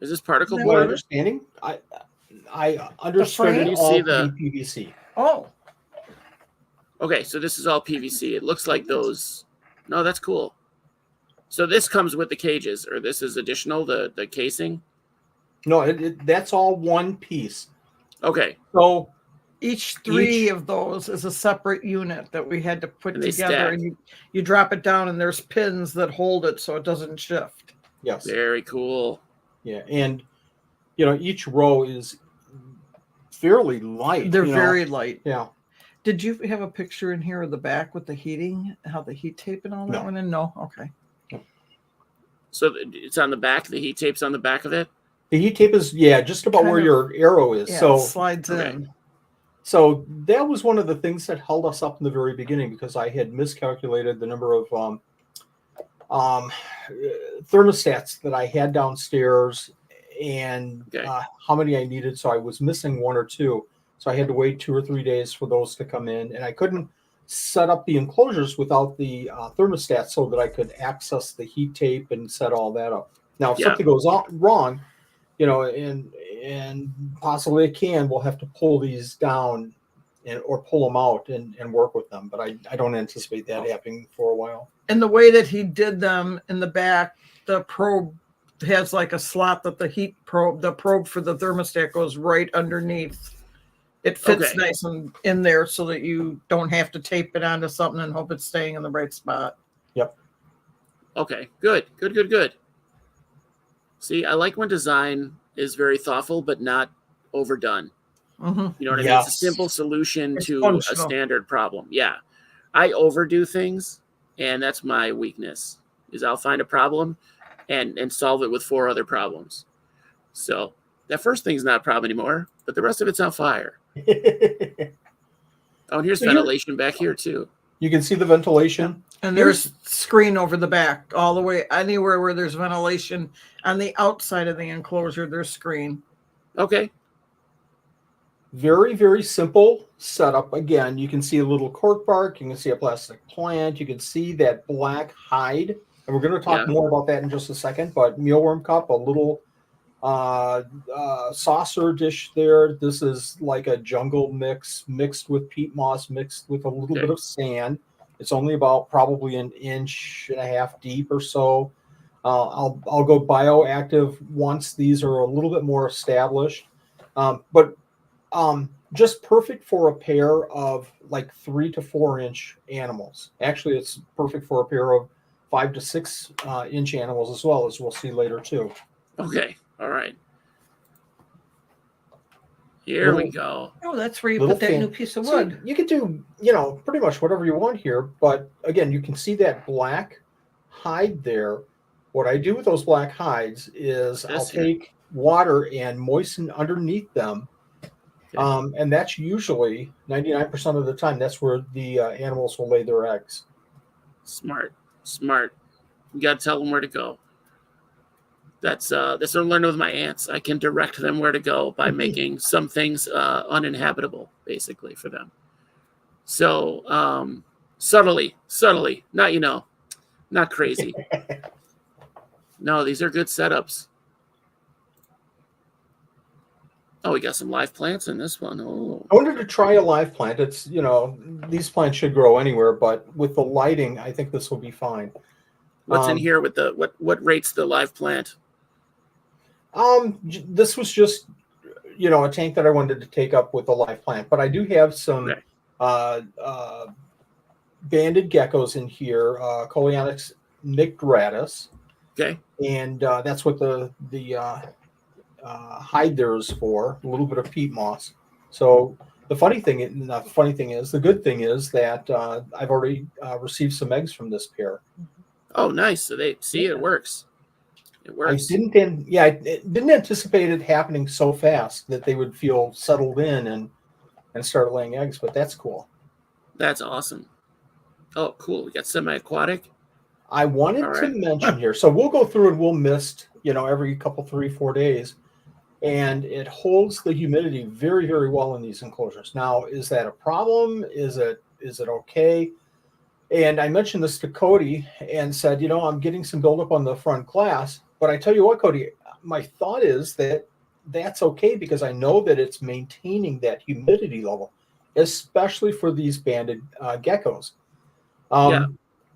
Speaker 1: Is this particle
Speaker 2: What
Speaker 1: board?
Speaker 2: understanding? I understood it all to be PVC.
Speaker 3: Oh.
Speaker 1: Okay, so this is all PVC. It looks like those. No, that's cool. So this comes with the cages, or this is additional, the casing?
Speaker 2: No, that's all one piece.
Speaker 1: Okay.
Speaker 2: So
Speaker 3: each three of those is a separate unit that we had to put together.
Speaker 1: Stack.
Speaker 3: And you drop it down and there's pins that hold it so it doesn't shift.
Speaker 2: Yes.
Speaker 1: Very cool.
Speaker 2: Yeah, and each row is fairly light.
Speaker 3: They're very light.
Speaker 2: Yeah.
Speaker 3: Did you have a picture in here of the back with the heating, how the heat tape and all that went in? No? Okay.
Speaker 1: So it's on the back? The heat tape's on the back of it?
Speaker 2: The heat tape is, just about where your arrow is.
Speaker 3: Yeah,
Speaker 2: so
Speaker 3: it slides in.
Speaker 2: So that was one of the things that held us up in the very beginning because I had miscalculated the number of thermostats that I had downstairs and how many I needed. So I was missing one or two. So I had to wait 2 or 3 days for those to come in. And I couldn't set up the enclosures without the thermostat so that I could access the heat tape and set all that up. Now, if something goes wrong, and possibly it we'll have to pull these down or pull them out and work with them. But I don't anticipate that happening for a while.
Speaker 3: And the way that he did them in the back, the probe has like a slot that the probe for the thermostat goes right underneath. It fits nice and in there so that you don't have to tape it onto something and hope it's staying in the right spot.
Speaker 2: Yep.
Speaker 1: Okay, good. See, I like when design is very thoughtful but not overdone.
Speaker 3: Mm-hmm.
Speaker 1: You know what I mean? It's a simple solution to a standard problem. Yeah. I overdo things, and that's my weakness, is I'll find a problem and solve it with 4 other problems. So that first thing's not a problem anymore, but the rest of it's on fire. And here's ventilation back here, too.
Speaker 2: You can see the ventilation.
Speaker 3: And there's screen over the back, all the way, anywhere where there's ventilation. On the outside of the enclosure, there's screen.
Speaker 1: Okay.
Speaker 2: Very, very simple setup. Again, you can see a little cork bark. You can see a plastic plant. You can see that black hide. And we're going to talk more about that in just a second. But mealworm cup, a little saucer dish there. This is like a jungle mix mixed with peat moss, mixed with a little bit of sand. It's only about probably 1.5 inches deep or so. I'll go bioactive once these are a little bit more established. But just perfect for a pair of like 3 to 4 inch animals. Actually, it's perfect for a pair of 5 to 6 inch animals as well, as we'll see later too.
Speaker 1: Okay. All right. Here we go.
Speaker 3: Oh, that's where you put that new piece of wood.
Speaker 2: So you can do, pretty much whatever you want here. But again, you can see that black hide there. What I do with those black hides is I'll take water and moisten underneath them. And that's usually 99% of the time, that's where the animals will lay their eggs.
Speaker 1: Smart. You got to tell them where to go. That's I learned with my ants. I can direct them where to go by making some things uninhabitable, basically, for them. So subtly, not not crazy. No, these are good setups. Oh, we got some live plants in this one. Oh,
Speaker 2: I wanted to try a live plant. It's, these plants should grow anywhere, but with the lighting, I think this will be fine.
Speaker 1: What's in here with the what rates the live plant?
Speaker 2: This was just, a tank that I wanted to take up with the live plant, but I do have some banded geckos in here, Coleonyx nigratus.
Speaker 1: Okay.
Speaker 2: And that's what the hide there is for, a little bit of peat moss. So the good thing is that I've already received some eggs from this pair.
Speaker 1: Oh, nice. So it works. It works.
Speaker 2: I didn't anticipate it happening so fast that they would feel settled in and start laying eggs, but that's cool.
Speaker 1: That's awesome. Oh, cool. We got semi-aquatic.
Speaker 2: I wanted to mention here, so we'll go through and we'll mist, every couple, 3-4 days, and it holds the humidity very, very well in these enclosures. Now, is that a problem? Is it okay? And I mentioned this to Cody and said, I'm getting some buildup on the front glass, but I tell you what, Cody, my thought is that that's okay because I know that it's maintaining that humidity level, especially for these banded geckos.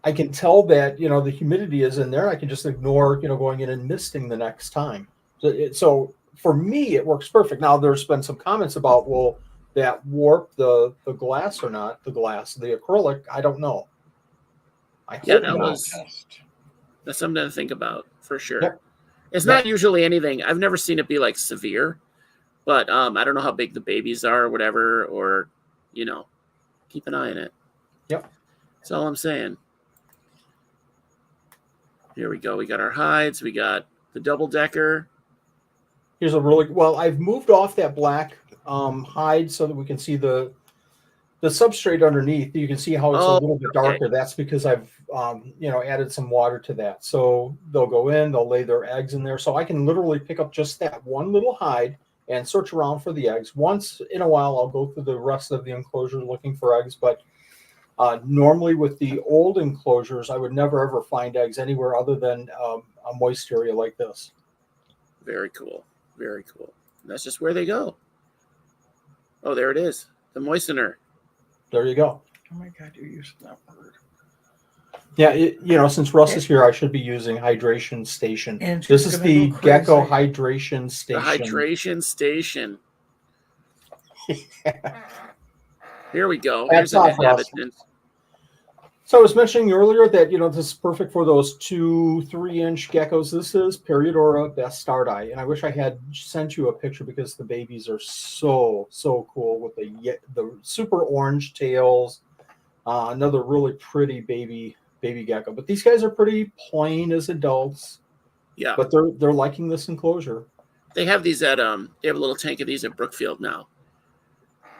Speaker 2: I can tell that, the humidity is in there. I can just ignore, going in and misting the next time. So for me, it works perfect. Now, there's been some comments about, will that warp the glass or not? The acrylic, I don't know.
Speaker 1: That's something to think about for sure.
Speaker 2: Yep.
Speaker 1: It's not usually anything. I've never seen it be like severe, but I don't know how big the babies are or whatever, or, keep an eye on it.
Speaker 2: Yep.
Speaker 1: That's all I'm saying. Here we go. We got our hides. We got the double decker.
Speaker 2: Here's I've moved off that black hide so that we can see the substrate underneath. You can see how it's a little bit darker. That's because I've added some water to that. So they'll go in, they'll lay their eggs in there. So I can literally pick up just that one little hide and search around for the eggs. Once in a while, I'll go through the rest of the enclosure looking for eggs, but normally with the old enclosures, I would never ever find eggs anywhere other than a moist area like this.
Speaker 1: Very cool. Very cool. And that's just where they go. Oh, there it is. The moistener.
Speaker 2: There you go.
Speaker 3: Oh my God, you're using that word.
Speaker 2: Yeah, since Russ is here, I should be using hydration station. And this is the Gecko hydration station.
Speaker 1: The hydration station. Here we go. Here's an inhabitant.
Speaker 2: So I was mentioning earlier that, this is perfect for those 2-3 inch geckos. This is Periodora bastardi. And I wish I had sent you a picture because the babies are so cool with the super orange tails. Another really pretty baby gecko. But these guys are pretty plain as adults.
Speaker 1: Yeah.
Speaker 2: But they're liking this enclosure.
Speaker 1: They have these they have a little tank of these at Brookfield now.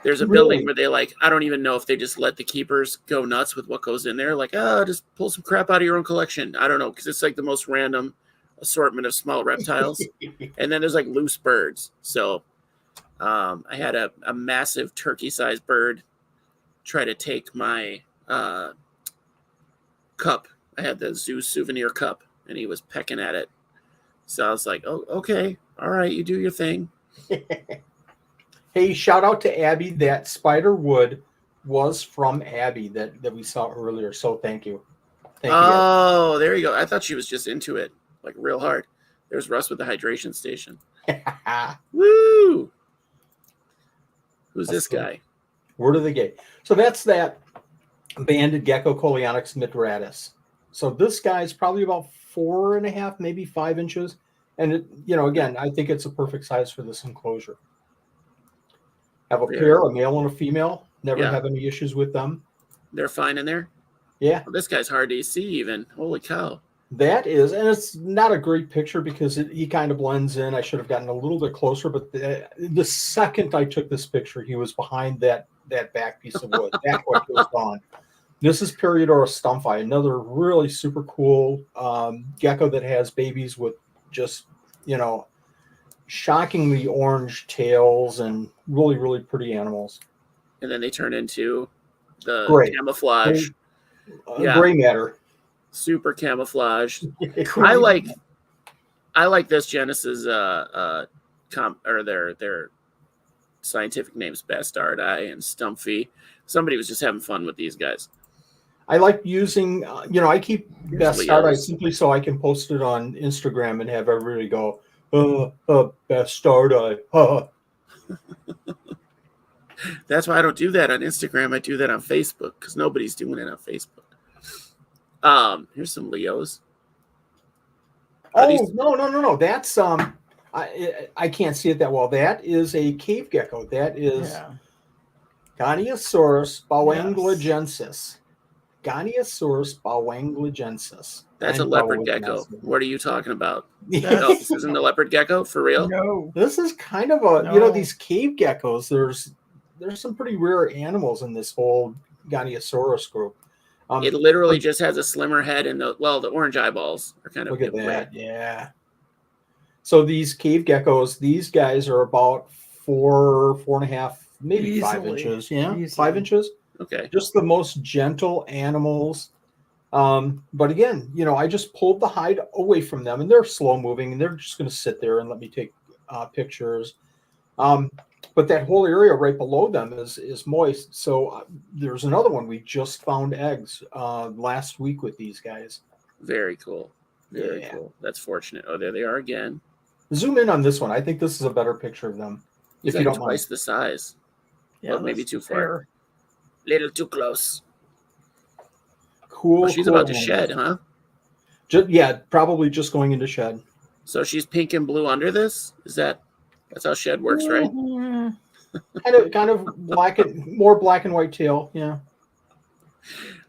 Speaker 1: There's a building where they I don't even know if they just let the keepers go nuts with what goes in there. Just pull some crap out of your own collection. I don't know, because it's the most random assortment of small reptiles. And then there's loose birds. So I had a massive turkey-sized bird try to take my cup. I had the zoo souvenir cup, and he was pecking at it. So I was like, oh, okay. All right, you do your thing.
Speaker 2: Hey, shout out to Abby. That spider wood was from Abby that we saw earlier. So thank you.
Speaker 1: Oh, there you go. I thought she was just into it, real hard. There's Russ with the hydration station. Woo! Who's this guy?
Speaker 2: Word of the gate. So that's that banded gecko Coleonyx nigratus. So this guy's probably about 4.5, maybe 5 inches. And again, I think it's a perfect size for this enclosure. Have a pair, a male and a female. Never have any issues with them.
Speaker 1: They're fine in there?
Speaker 2: Yeah.
Speaker 1: Well, this guy's hard to see even. Holy cow.
Speaker 2: That is, and it's not a great picture because he kind of blends in. I should have gotten a little bit closer, but the second I took this picture, he was behind that back piece of wood. That wood was gone. This is Periodora stumphi, another really super cool gecko that has babies with just, shockingly orange tails and really, really pretty animals.
Speaker 1: And then they turn into the
Speaker 2: Gray.
Speaker 1: camouflage.
Speaker 2: Gray matter.
Speaker 1: Super camouflage. I like this Genesis their scientific names, Bastardi and Stumpy. Somebody was just having fun with these guys.
Speaker 2: I like using, I keep Bastardi simply so I can post it on Instagram and have everybody go, Bastardi.
Speaker 1: That's why I don't do that on Instagram. I do that on Facebook because nobody's doing it on Facebook. Here's some Leos.
Speaker 2: No. That's I can't see it that well. That is a cave gecko. That is Goniosaurus bowanglagensis. Goniosaurus bowanglagensis.
Speaker 1: That's a leopard gecko. What are you talking about? No, this isn't the leopard gecko for real.
Speaker 2: No, this is kind of these cave geckos. There's some pretty rare animals in this whole Goniosaurus group.
Speaker 1: It literally just has a slimmer head and the orange eyeballs are kind of.
Speaker 2: Look at that, yeah. So these cave geckos, these guys are about 4.5, maybe 5 inches. Yeah, easily. 5 inches.
Speaker 1: Okay.
Speaker 2: Just the most gentle animals. But again, I just pulled the hide away from them, and they're slow moving, and they're just going to sit there and let me take pictures. But that whole area right below them is moist. So there's another one. We just found eggs last week with these guys.
Speaker 1: Very cool. Very cool. That's fortunate. Oh, there they are again.
Speaker 2: Zoom in on this one. I think this is a better picture of them.
Speaker 1: If you don't twice the size. Yeah, well, maybe too far. Little too close.
Speaker 2: Cool.
Speaker 1: She's about to shed, huh?
Speaker 2: Probably just going into shed.
Speaker 1: So she's pink and blue under this? That's how shed works, right?
Speaker 2: kind of more black and white tail, yeah.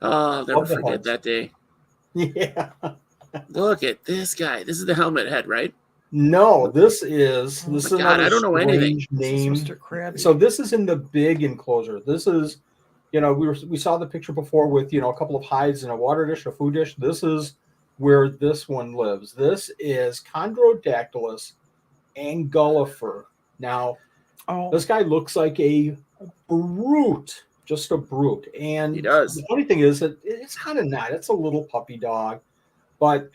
Speaker 1: Oh, I'll never forget that day.
Speaker 2: Yeah.
Speaker 1: Look at this guy. This is the helmet head, right?
Speaker 2: No, this is
Speaker 1: God, I don't know anything.
Speaker 2: Name.
Speaker 3: This is Mr. Krabby.
Speaker 2: So this is in the big enclosure. This is, we saw the picture before with a couple of hides and a water dish, a food dish. This is where this one lives. This is Chondrodactylus angullifer. Now, this guy looks like a brute, just a brute. And
Speaker 1: he does.
Speaker 2: The funny thing is that it's kind of not. It's a little puppy dog, but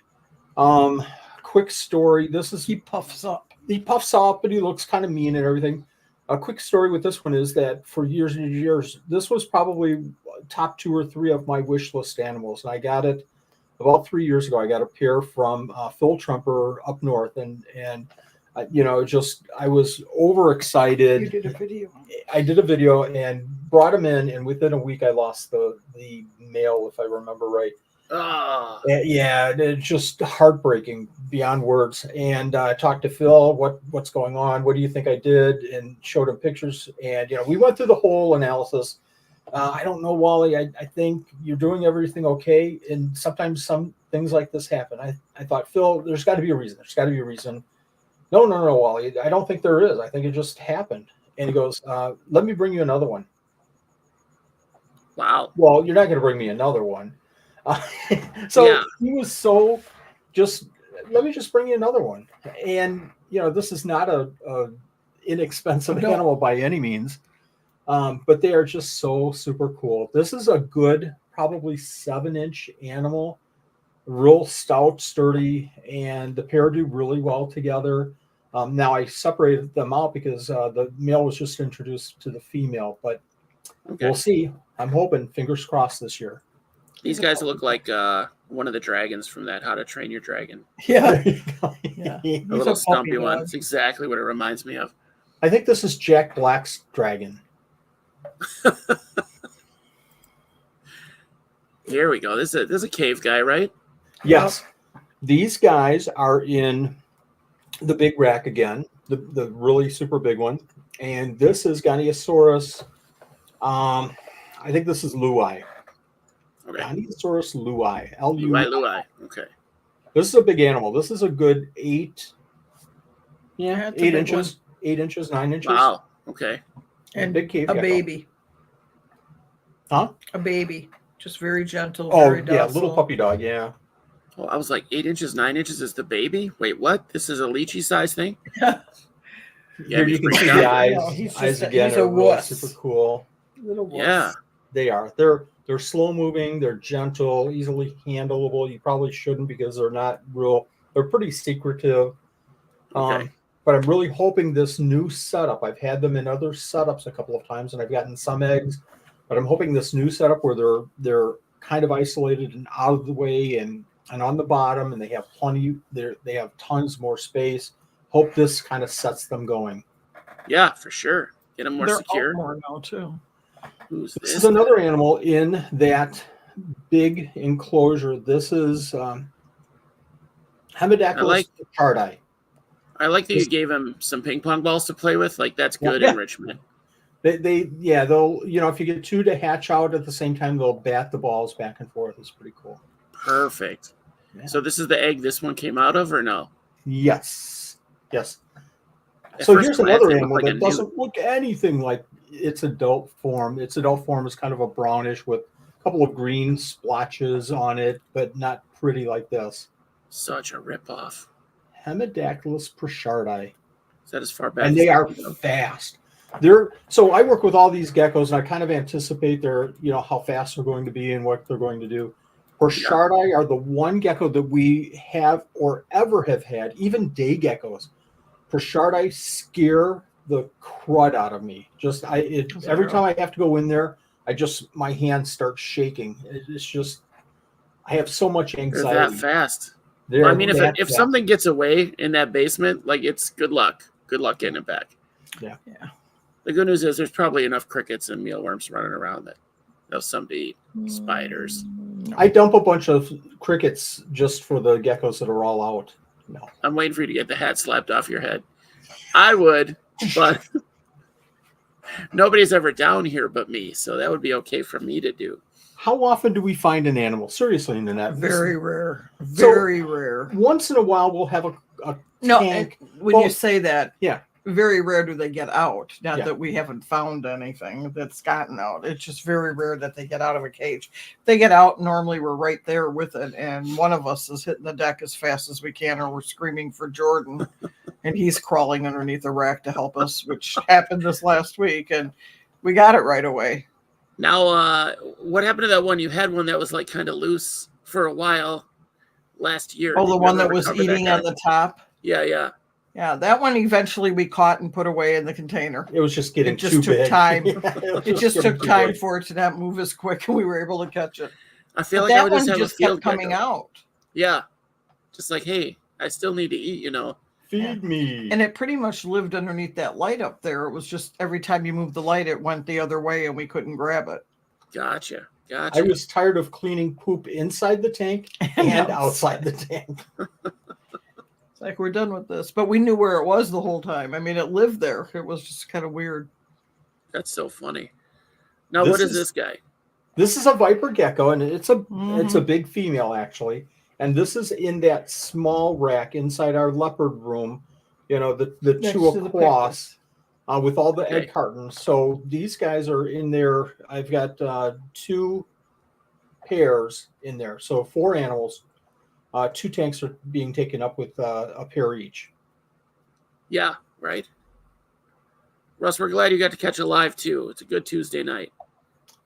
Speaker 2: quick story.
Speaker 3: He puffs up.
Speaker 2: He puffs up, but he looks kind of mean and everything. A quick story with this one is that for years and years, this was probably top 2 or 3 of my wish list animals, and I got it about 3 years ago. I got a pair from Phil Trumper up north, and I was overexcited.
Speaker 3: You did a video.
Speaker 2: I did a video and brought him in, and within a week I lost the male, if I remember right. Yeah, it's just heartbreaking beyond words. And I talked to Phil, what's going on? What do you think I did? And showed him pictures. And we went through the whole analysis. I don't know, Wally. I think you're doing everything okay. And sometimes some things like this happen. I thought, Phil, there's got to be a reason. There's got to be a reason. No, Wally. I don't think there is. I think it just happened. And he goes, let me bring you another one.
Speaker 1: Wow.
Speaker 2: Well, you're not going to bring me another one. He was so let me just bring you another one. And, this is not a inexpensive animal by any means. But they are just so super cool. This is a good, probably 7-inch animal, real stout, sturdy, and the pair do really well together. Now I separated them out because the male was just introduced to the female, but we'll see. I'm hoping, fingers crossed this year.
Speaker 1: These guys look like one of the dragons from that How to Train Your Dragon.
Speaker 3: Yeah.
Speaker 1: A little stumpy one. It's exactly what it reminds me of.
Speaker 2: I think this is Jack Black's dragon.
Speaker 1: Here we go. This is a cave guy, right?
Speaker 2: Yes. These guys are in the big rack again, the really super big one. And this is Goniosaurus. I think this is Lui.
Speaker 1: Okay.
Speaker 2: Goniosaurus lui.
Speaker 1: Lui. Okay.
Speaker 2: This is a big animal. This is a good 8 inches.
Speaker 3: One.
Speaker 2: 8 inches, 9 inches.
Speaker 1: Wow. Okay.
Speaker 3: And
Speaker 2: big cave
Speaker 3: a
Speaker 2: gecko.
Speaker 3: baby.
Speaker 2: Huh?
Speaker 3: A baby. Just very gentle.
Speaker 2: Oh,
Speaker 3: very docile.
Speaker 2: yeah, little puppy dog, yeah.
Speaker 1: Oh, I was like 8 inches, 9 inches is the baby. Wait, what? This is a lychee size thing?
Speaker 2: Here you can see the eyes. Eyes again are really super cool.
Speaker 3: Little wuss.
Speaker 1: Yeah,
Speaker 2: they are. They're slow moving. They're gentle, easily handleable. You probably shouldn't because they're not real. They're pretty secretive.
Speaker 1: okay.
Speaker 2: But I'm really hoping this new setup. I've had them in other setups a couple of times, and I've gotten some eggs. But I'm hoping this new setup where they're kind of isolated and out of the way and on the bottom, and they have they have tons more space. Hope this kind of sets them going.
Speaker 1: Yeah, for sure. Get them more secure.
Speaker 3: More now too.
Speaker 1: Who's
Speaker 2: this is another animal in that big enclosure. This is Hemidactylus pichardi.
Speaker 1: I like that you gave him some ping pong balls to play with. Like, that's good enrichment.
Speaker 2: They'll, if you get two to hatch out at the same time, they'll bat the balls back and forth. It's pretty cool.
Speaker 1: Perfect. Yeah. So this is the egg this one came out of, or no?
Speaker 2: Yes. So here's another animal that doesn't look anything like its adult form. Its adult form is kind of a brownish with a couple of green splotches on it, but not pretty like this.
Speaker 1: Such a ripoff.
Speaker 2: Hemidactylus pichardi.
Speaker 1: Is that as far back?
Speaker 2: And they are fast. So I work with all these geckos, and I kind of anticipate how fast they're going to be and what they're going to do. Pichardi are the one gecko that we have or ever have had, even day geckos. Pichardi scare the crud out of me. Every time I have to go in there, my hands start shaking. It's just, I have so much anxiety.
Speaker 1: They're that fast. If something gets away in that basement, like, it's good luck. Good luck getting it back.
Speaker 2: Yeah.
Speaker 1: The good news is there's probably enough crickets and mealworms running around that there's some to eat. Spiders.
Speaker 2: I dump a bunch of crickets just for the geckos that are all out. No.
Speaker 1: I'm waiting for you to get the hat slapped off your head. I would, but nobody's ever down here but me, so that would be okay for me to do.
Speaker 2: How often do we find an animal? Seriously, Nanette.
Speaker 3: Very rare. Very rare.
Speaker 2: Once in a while, we'll have a tank.
Speaker 3: When you say that,
Speaker 2: yeah,
Speaker 3: very rare do they get out. Not that we haven't found anything that's gotten out. It's just very rare that they get out of a cage. If they get out, normally we're right there with it, and one of us is hitting the deck as fast as we can, or we're screaming for Jordan, and he's crawling underneath the rack to help us, which happened this last week, and we got it right away.
Speaker 1: Now, what happened to that one? You had one that was like kind of loose for a while last year.
Speaker 3: Oh, the one that was eating on the top?
Speaker 1: Yeah.
Speaker 3: Yeah, that one eventually we caught and put away in the container.
Speaker 2: It was just getting too big.
Speaker 3: Took time. It just took time for it to not move as quick, and we were able to catch it.
Speaker 1: I feel like I would just have
Speaker 3: a field kept coming out.
Speaker 1: Yeah, just like, hey, I still need to eat,
Speaker 2: Feed me.
Speaker 3: And it pretty much lived underneath that light up there. It was just every time you moved the light, it went the other way, and we couldn't grab it.
Speaker 1: Gotcha.
Speaker 2: I was tired of cleaning poop inside the tank and outside the tank.
Speaker 3: It's like, we're done with this. But we knew where it was the whole time. I mean, it lived there. It was just kind of weird.
Speaker 1: That's so funny. Now, what is this guy?
Speaker 2: This is a viper gecko, and it's a big female, actually. And this is in that small rack inside our leopard room, the two across with all the egg cartons. So these guys are in there. I've got 2 pairs in there. So 4 animals. 2 tanks are being taken up with a pair each.
Speaker 1: Yeah, right. Russ, we're glad you got to catch it live, too. It's a good Tuesday night.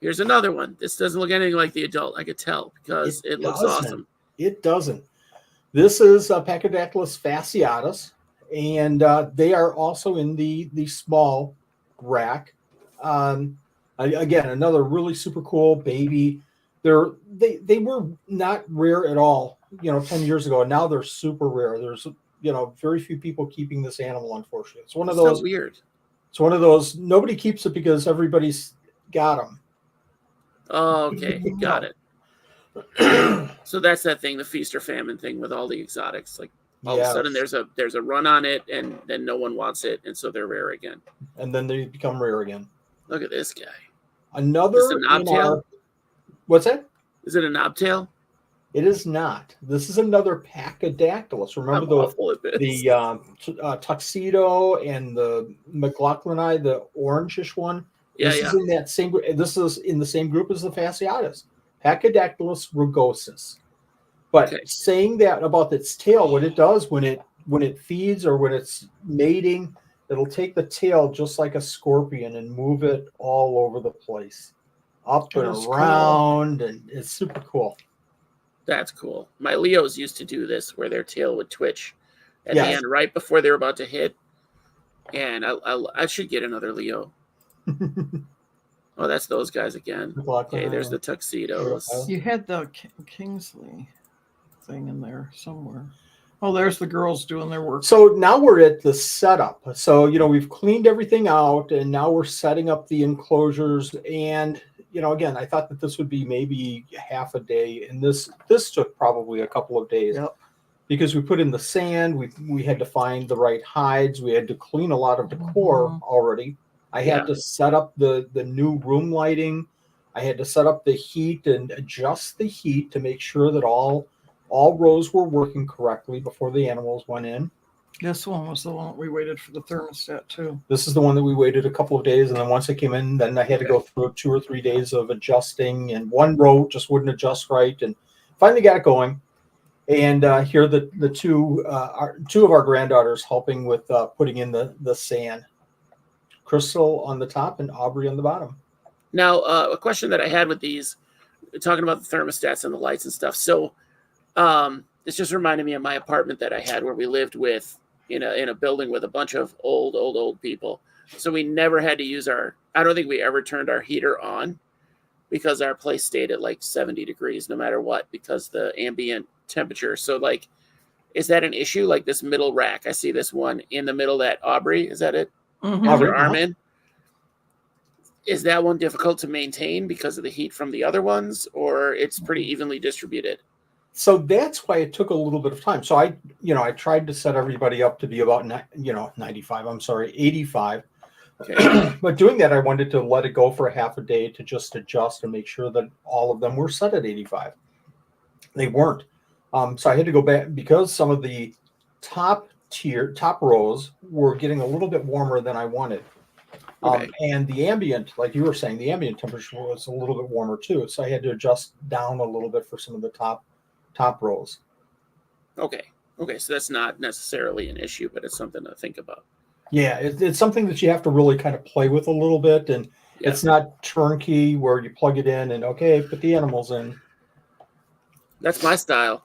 Speaker 1: Here's another one. This doesn't look anything like the adult. I could tell because it looks awesome.
Speaker 2: It doesn't. This is Pachydatylus fasciatus, and they are also in the small rack. Again, another really super cool baby. They were not rare at all, 10 years ago, and now they're super rare. There's very few people keeping this animal, unfortunately. It's one of those.
Speaker 1: So weird.
Speaker 2: It's one of those. Nobody keeps it because everybody's got them.
Speaker 1: Oh, okay, got it. So that's that thing, the feast or famine thing with all the exotics. Like all of a sudden there's a run on it, and then no one wants it, and so they're rare again.
Speaker 2: And then they become rare again.
Speaker 1: Look at this guy.
Speaker 2: Another.
Speaker 1: Is it a knobtail?
Speaker 2: What's that?
Speaker 1: Is it a knobtail?
Speaker 2: It is not. This is another Pachydatylus. Remember the tuxedo and the McLaughlini, the orangish one? This is in that same group. This is in the same group as the fasciatus, Pachydatylus rugosus. But saying that about its tail, what it does when it feeds or when it's mating, it'll take the tail just like a scorpion and move it all over the place, up and around, and it's super cool.
Speaker 1: That's cool. My Leos used to do this, where their tail would twitch at the end, right before they were about to hit. And I should get another Leo. Oh, that's those guys again. Okay, there's the tuxedos.
Speaker 3: You had the Kingsley thing in there somewhere. Oh, there's the girls doing their work.
Speaker 2: So now we're at the setup. So, we've cleaned everything out, and now we're setting up the enclosures. And, again, I thought that this would be maybe half a day. And this took probably a couple of days.
Speaker 3: Yep.
Speaker 2: Because we put in the sand, we had to find the right hides. We had to clean a lot of decor already. I had to set up the new room lighting. I had to set up the heat and adjust the heat to make sure that all rows were working correctly before the animals went in.
Speaker 3: This one was the one that we waited for the thermostat too.
Speaker 2: This is the one that we waited a couple of days, and then once it came in, then I had to go through 2 or 3 days of adjusting, and one row just wouldn't adjust right, and finally got it going. And here the two of our granddaughters helping with putting in the sand. Crystal on the top and Aubrey on the bottom.
Speaker 1: Now, a question that I had with these, talking about the thermostats and the lights and stuff. So, this just reminded me of my apartment that I had where we lived with in a building with a bunch of old people. So we never had to use I don't think we ever turned our heater on because our place stayed at like 70 degrees no matter what, because the ambient temperature. So like, is that an issue? Like this middle rack, I see this one in the middle, that Aubrey, is that it? Has her arm in? Is that one difficult to maintain because of the heat from the other ones, or it's pretty evenly distributed?
Speaker 2: So that's why it took a little bit of time. So I tried to set everybody up to be about 95. I'm sorry, 85. Okay. But doing that, I wanted to let it go for a half a day to just adjust and make sure that all of them were set at 85. They weren't. So I had to go back because some of the top rows were getting a little bit warmer than I wanted. And the ambient, like you were saying, the ambient temperature was a little bit warmer too. So I had to adjust down a little bit for some of the top rows.
Speaker 1: Okay. So that's not necessarily an issue, but it's something to think about.
Speaker 2: Yeah, it's something that you have to really kind of play with a little bit, and it's not turnkey where you plug it in and put the animals in.
Speaker 1: That's my style.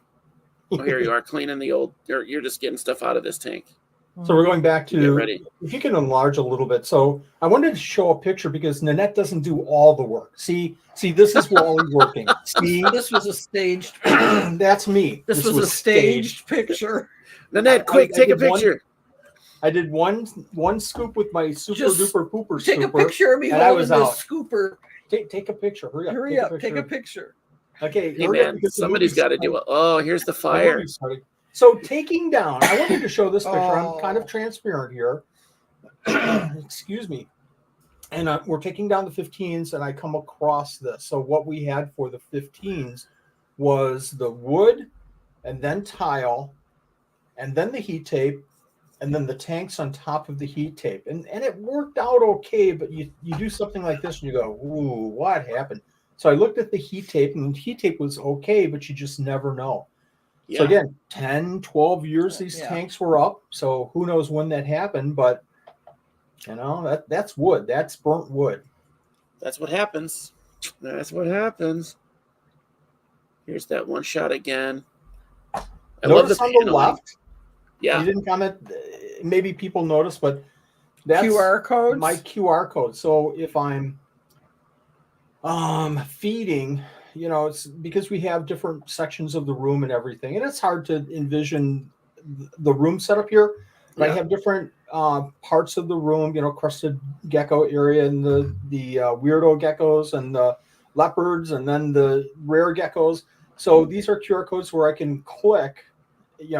Speaker 1: Oh, here you are cleaning the old. You're just getting stuff out of this tank.
Speaker 2: So we're going back to, if you can enlarge a little bit. So I wanted to show a picture because Nanette doesn't do all the work. See, this is Wally working. See,
Speaker 3: this was a staged.
Speaker 2: That's me.
Speaker 3: This was a staged picture.
Speaker 1: Nanette, quick, take a picture.
Speaker 2: I did one scoop with my super duper pooper scooper.
Speaker 3: Take a picture of me holding the scooper.
Speaker 2: Take a picture. Hurry up.
Speaker 3: Take a picture.
Speaker 2: Okay.
Speaker 1: Hey, man, somebody's got to do it. Oh, here's the fire.
Speaker 2: So taking down, I wanted to show this picture. I'm kind of transparent here. Excuse me. And we're taking down the 15s, and I come across this. So what we had for the 15s was the wood, and then tile, and then the heat tape, and then the tanks on top of the heat tape. And it worked out okay, but you do something like this, and you go, ooh, what happened? So I looked at the heat tape, and the heat tape was okay, but you just never know. Yeah. So again, 10, 12 years these tanks were up. So who knows when that happened, but that's wood. That's burnt wood.
Speaker 1: That's what happens. Here's that one shot again. I
Speaker 2: Notice
Speaker 1: love the
Speaker 2: on the left.
Speaker 1: Yeah.
Speaker 2: You didn't comment. Maybe people noticed, but that's
Speaker 3: QR codes.
Speaker 2: My QR code. So if I'm feeding, it's because we have different sections of the room and everything, and it's hard to envision the room setup here. But I have different parts of the room, crested gecko area, and the weirdo geckos, and the leopards, and then the rare geckos. So these are QR codes where I can click,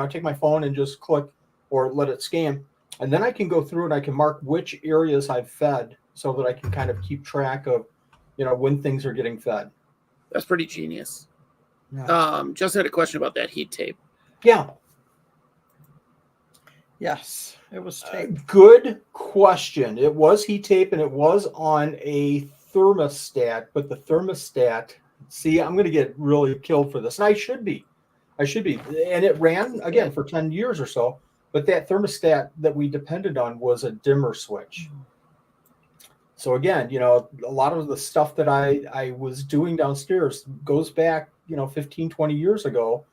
Speaker 2: take my phone and just click or let it scan, and then I can go through and I can mark which areas I've fed, so that I can kind of keep track of, when things are getting fed.
Speaker 1: That's pretty genius. Yeah. Just had a question about that heat tape.
Speaker 2: Yeah.
Speaker 3: Yes, it was tape.
Speaker 2: Good question. It was heat tape, and it was on a thermostat, but the thermostat, see, I'm going to get really killed for this, and I should be I should be. And it ran again for 10 years or so. But that thermostat that we depended on was a dimmer switch. So again, a lot of the stuff that I was doing downstairs goes back, 15, 20 years ago.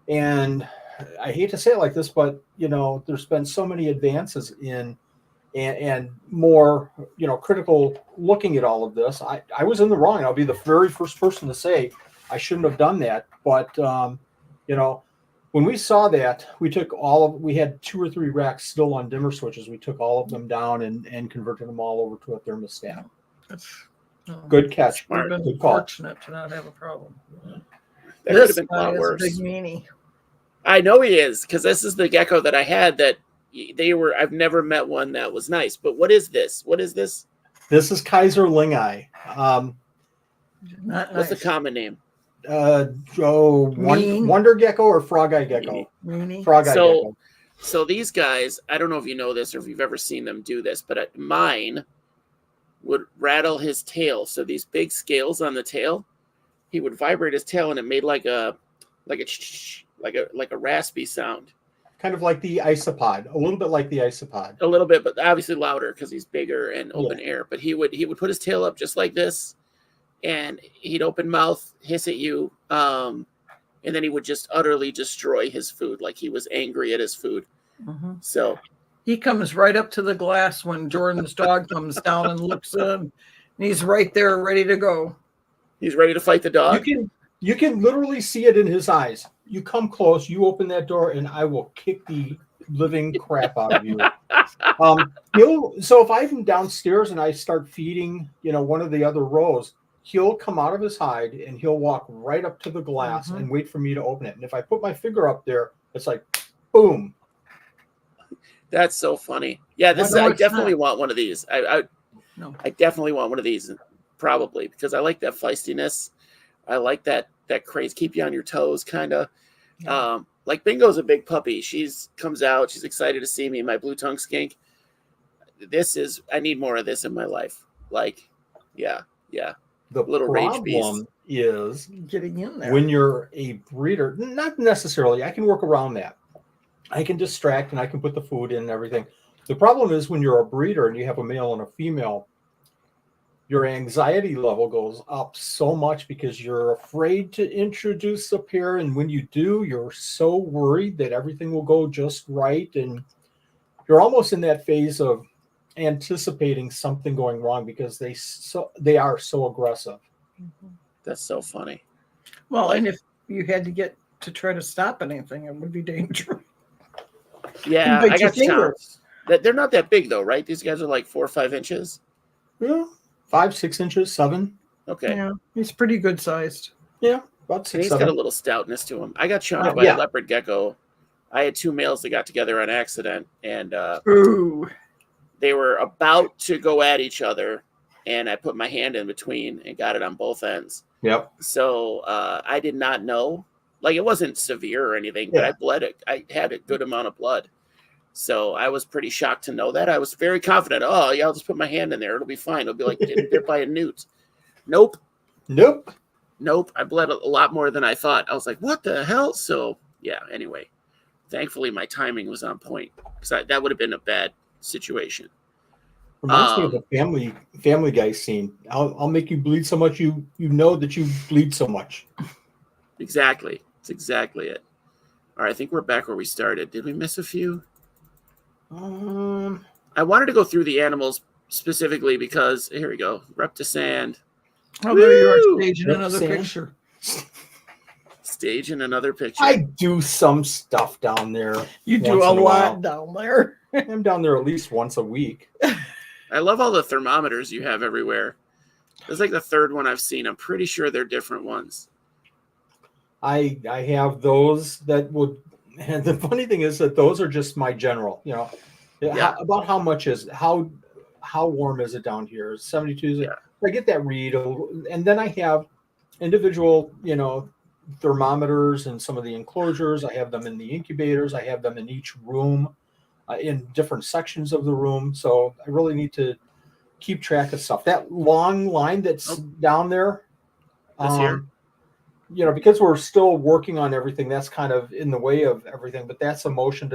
Speaker 2: And I hate to say it like this, but, there's been so many advances in and more, critical looking at all of this. I was in the wrong. I'll be the very first person to say I shouldn't have done that. But, when we saw that, we had 2 or 3 racks still on dimmer switches. We took all of them down and converted them all over to a thermostat. Good catch.
Speaker 3: We've been fortunate to not have a problem.
Speaker 1: That could have been a lot worse.
Speaker 3: Big meanie.
Speaker 1: I know he is, because this is the gecko that I had that I've never met one that was nice. But what is this? What is this?
Speaker 2: This is Kaiser Lingeye.
Speaker 3: Not
Speaker 1: what's
Speaker 3: nice.
Speaker 1: the common name?
Speaker 2: Wonder gecko or frog-eye gecko? Frog-eye gecko.
Speaker 1: So these guys, I don't know if you know this or if you've ever seen them do this, but mine would rattle his tail. So these big scales on the tail, he would vibrate his tail and it made like a raspy sound.
Speaker 2: Kind of like the isopod, a little bit like the isopod.
Speaker 1: A little bit, but obviously louder because he's bigger and open air. But he would put his tail up just like this, and he'd open mouth, hiss at you, and then he would just utterly destroy his food, like he was angry at his food. Mm-hmm. So
Speaker 3: he comes right up to the glass when Jordan's dog comes down and looks at him, and he's right there ready to go.
Speaker 1: He's ready to fight the dog.
Speaker 2: You can literally see it in his eyes. You come close, you open that door, and I will kick the living crap out of you. So if I'm downstairs and I start feeding, one of the other rows, he'll come out of his hide and he'll walk right up to the glass and wait for me to open it. And if I put my finger up there, it's like, boom.
Speaker 1: That's so funny. Yeah, I definitely want one of these. I definitely want one of these, probably, because I like that feistiness. I like that craze, keep you on your toes, kind of. Yeah. Like Bingo's a big puppy. Comes out. She's excited to see me. My blue tongue skink. I need more of this in my life. Like, yeah.
Speaker 2: The
Speaker 1: little rage beast
Speaker 2: problem is
Speaker 3: getting in there.
Speaker 2: When you're a breeder, not necessarily. I can work around that. I can distract and I can put the food in and everything. The problem is when you're a breeder and you have a male and a female, your anxiety level goes up so much because you're afraid to introduce a pair. And when you do, you're so worried that everything will go just right. And you're almost in that phase of anticipating something going wrong because they are so aggressive.
Speaker 1: That's so funny.
Speaker 3: Well, and if you had to get to try to stop anything, it would be dangerous.
Speaker 1: Yeah, I got chomps. They're not that big though, right? These guys are like 4 or 5 inches.
Speaker 2: Yeah. 5, 6 inches, 7.
Speaker 1: Okay.
Speaker 3: Yeah, he's pretty good sized.
Speaker 2: Yeah, about 6.
Speaker 1: He's got a little stoutness to him. I got chomped by a leopard gecko. I had 2 males that got together on accident, and they were about to go at each other, and I put my hand in between and got it on both ends.
Speaker 2: Yep.
Speaker 1: So I did not know. Like, it wasn't severe or anything, but I bled it. I had a good amount of blood. So I was pretty shocked to know that. I was very confident. Oh, yeah, I'll just put my hand in there. It'll be fine. It'll be like getting bit by a newt. Nope. I bled a lot more than I thought. I was like, what the hell? So, yeah, anyway. Thankfully, my timing was on point. Because that would have been a bad situation.
Speaker 2: Reminds me of the Family Guy scene. I'll make you bleed so much you know that you bleed so much.
Speaker 1: Exactly. That's exactly it. All right, I think we're back where we started. Did we miss a few? I wanted to go through the animals specifically because here we go. Reptisand.
Speaker 3: Oh, there you are, staging another picture.
Speaker 1: Staging another picture.
Speaker 2: I do some stuff down there.
Speaker 3: You do a lot down there.
Speaker 2: I'm down there at least once a week.
Speaker 1: I love all the thermometers you have everywhere. It's like the 3rd one I've seen. I'm pretty sure they're different ones.
Speaker 2: I have those that would. And the funny thing is that those are just my general, about how much how warm is it down here? 72. I get that read, and then I have individual, thermometers in some of the enclosures. I have them in the incubators. I have them in each room, in different sections of the room. So I really need to keep track of stuff. That long line that's down there.
Speaker 1: This here?
Speaker 2: because we're still working on everything, that's kind of in the way of everything. But that's a motion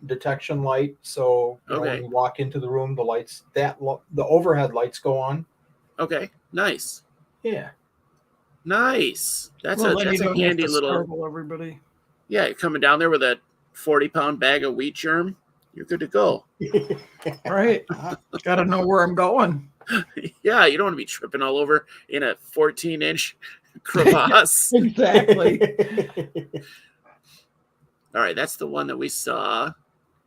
Speaker 2: detection light. So when you walk into the room, the lights the overhead lights go on.
Speaker 1: Okay, nice.
Speaker 2: Yeah,
Speaker 1: nice. That's a handy little.
Speaker 3: Everybody.
Speaker 1: Yeah, you're coming down there with a 40-pound bag of wheat germ. You're good to go.
Speaker 3: Right. Got to know where I'm going.
Speaker 1: Yeah, you don't want to be tripping all over in a 14-inch crevasse.
Speaker 3: Exactly.
Speaker 1: All right, that's the one that we saw.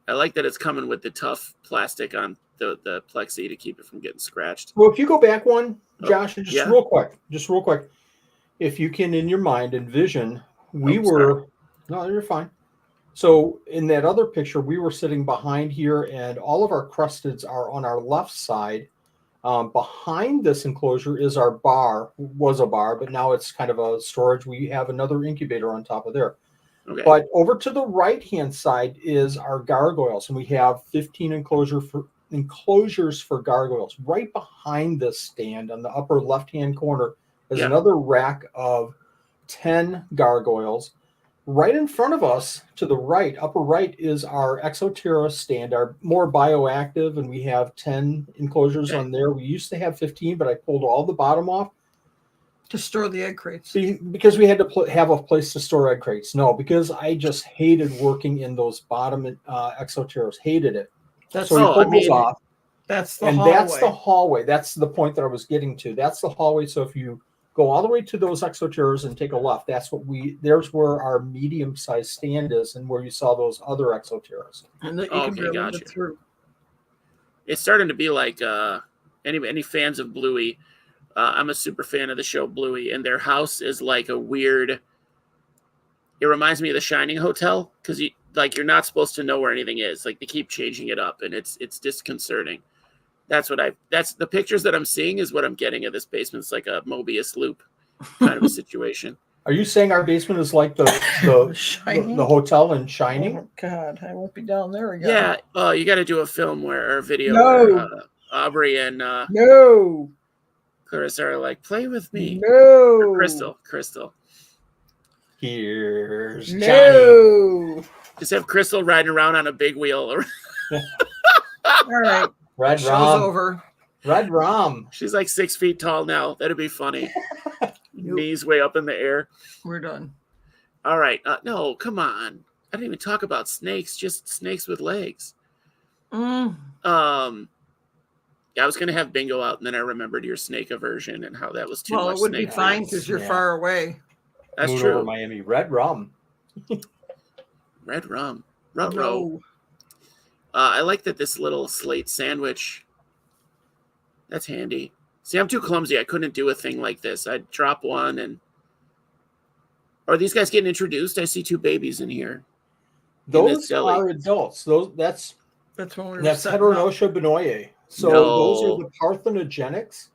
Speaker 1: I like that it's coming with the tough plastic on the plexi to keep it from getting scratched.
Speaker 2: Well, if you go back one, Josh, real quick, if you can in your mind envision, no, you're fine. So in that other picture, we were sitting behind here, and all of our crusteds are on our left side. Behind this enclosure is our was a bar, but now it's kind of a storage. We have another incubator on top of there.
Speaker 1: Okay.
Speaker 2: But over to the right-hand side is our gargoyles, and we have 15 enclosures for gargoyles. Right behind this stand on the upper left-hand corner is another rack of 10 gargoyles. Right in front of us, to the right, upper right, is our Exoterra stand, our more bioactive, and we have 10 enclosures on there. We used to have 15, but I pulled all the bottom off.
Speaker 3: To store the egg crates.
Speaker 2: Because we had to have a place to store egg crates. No, because I just hated working in those bottom Exoterras. Hated it. So we pulled those off.
Speaker 3: That's the hallway.
Speaker 2: That's the hallway. That's the point that I was getting to. That's the hallway. So if you go all the way to those Exoterras and take a left, there's where our medium-sized stand is, and where you saw those other Exoterras.
Speaker 3: And that you can really get through.
Speaker 1: It's starting to be like any fans of Bluey. I'm a super fan of the show Bluey, and their house is like a weird. It reminds me of the Shining Hotel because you're not supposed to know where anything is. Like they keep changing it up, and it's disconcerting. That's the pictures that I'm seeing is what I'm getting at this basement. It's like a Mobius loop kind of a situation.
Speaker 2: Are you saying our basement is like the hotel in Shining?
Speaker 3: Oh God, I won't be down there again.
Speaker 1: Yeah, you got to do a film or a video where Aubrey and Clarissa are like, play with me.
Speaker 3: No.
Speaker 1: Crystal.
Speaker 2: Here's
Speaker 3: Johnny.
Speaker 1: Just have Crystal riding around on a big wheel.
Speaker 3: All right.
Speaker 2: Red Rom.
Speaker 1: She's like 6 feet tall now. That'd be funny. Knees way up in the air.
Speaker 3: We're done.
Speaker 1: All right. No, come on. I didn't even talk about snakes, just snakes with legs. Yeah, I was going to have Bingo out, and then I remembered your snake aversion and how that was too much.
Speaker 3: Well, it would be fine because you're far away.
Speaker 1: That's true.
Speaker 2: Over Miami. Red Rum.
Speaker 1: Red Rum. Ruh-roh. I like that this little slate sandwich. That's handy. See, I'm too clumsy. I couldn't do a thing like this. I'd drop one and... Are these guys getting introduced? I see 2 babies in here.
Speaker 2: Those are adults. That's Heteronotia benoye. So those are the parthenogenics.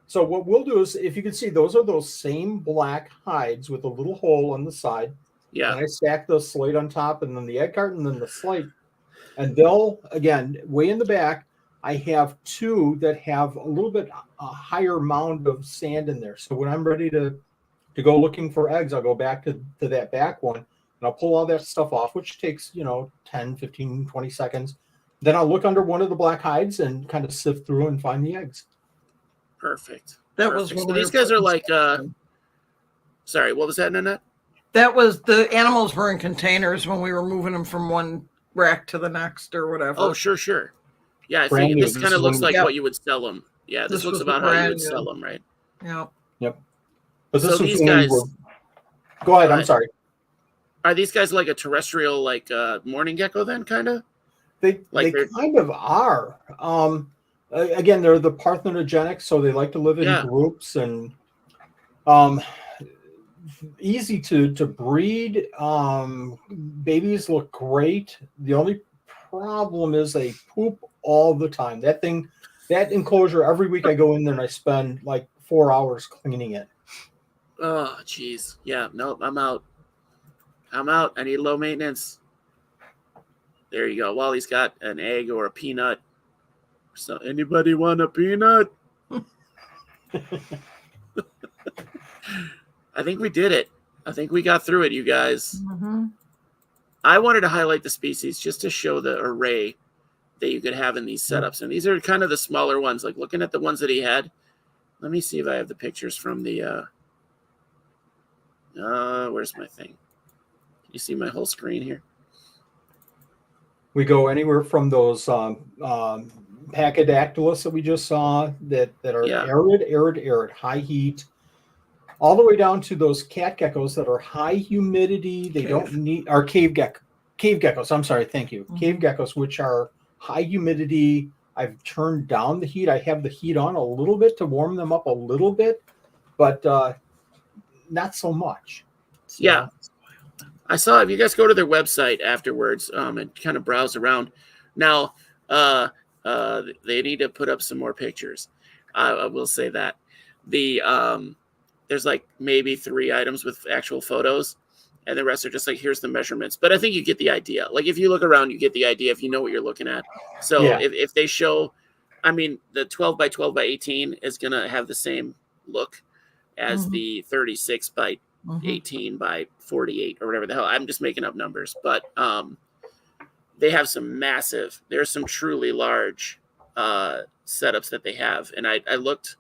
Speaker 2: So what we'll do is, if you can see, those are those same black hides with a little hole on the side.
Speaker 1: Yeah.
Speaker 2: And I stack the slate on top, and then the egg carton, and then the slate. And they'll, again, way in the back, I have 2 that have a little bit a higher mound of sand in there. So when I'm ready to go looking for eggs, I'll go back to that back one, and I'll pull all that stuff off, which takes, 10, 15, 20 seconds. Then I'll look under one of the black hides and kind of sift through and find the eggs.
Speaker 1: Perfect.
Speaker 3: Was
Speaker 1: so these guys are like, sorry, what was that, Nanette?
Speaker 3: That was the animals were in containers when we were moving them from one rack to the next or whatever.
Speaker 1: Oh, sure. Yeah, I think this kind of looks like what you would sell them. Yeah, this looks about how you would sell them, right?
Speaker 3: Yep.
Speaker 2: But so these guys... Go ahead, I'm sorry.
Speaker 1: Are these guys like a terrestrial, like morning gecko then, kind of?
Speaker 2: They kind of are. Again, they're the parthenogenic, so they like to live in groups and easy to breed. Babies look great. The only problem is they poop all the time. That enclosure, every week I go in there and I spend like 4 hours cleaning it.
Speaker 1: Oh, geez. Yeah, nope, I'm out. I need low maintenance. There you go. Wally's got an egg or a peanut. So anybody want a peanut? I think we did it. I think we got through it, you guys.
Speaker 3: Mm-hmm.
Speaker 1: I wanted to highlight the species just to show the array that you could have in these setups. And these are kind of the smaller ones. Like looking at the ones that he had. Let me see if I have the pictures from the where's my thing? Can you see my whole screen here?
Speaker 2: We go anywhere from those Pachydaktylus that we just saw that are arid, high heat, all the way down to those cat geckos that are high humidity. They don't need our cave geckos. I'm sorry, thank you. Mm-hmm. Cave geckos, which are high humidity. I've turned down the heat. I have the heat on a little bit to warm them up a little bit, but not so much. So,
Speaker 1: yeah. I saw if you guys go to their website afterwards and kind of browse around. Now, they need to put up some more pictures. I will say that. There's like maybe 3 items with actual photos, and the rest are just like, here's the measurements. But I think you get the idea. Like if you look around, you get the idea if you know what you're looking at. So if they show, I mean, the 12 by 12 by 18 is going to have the same look as the 36 by 18 by 48 or whatever the hell. I'm just making up numbers, but they have there's some truly large setups that they have. And I looked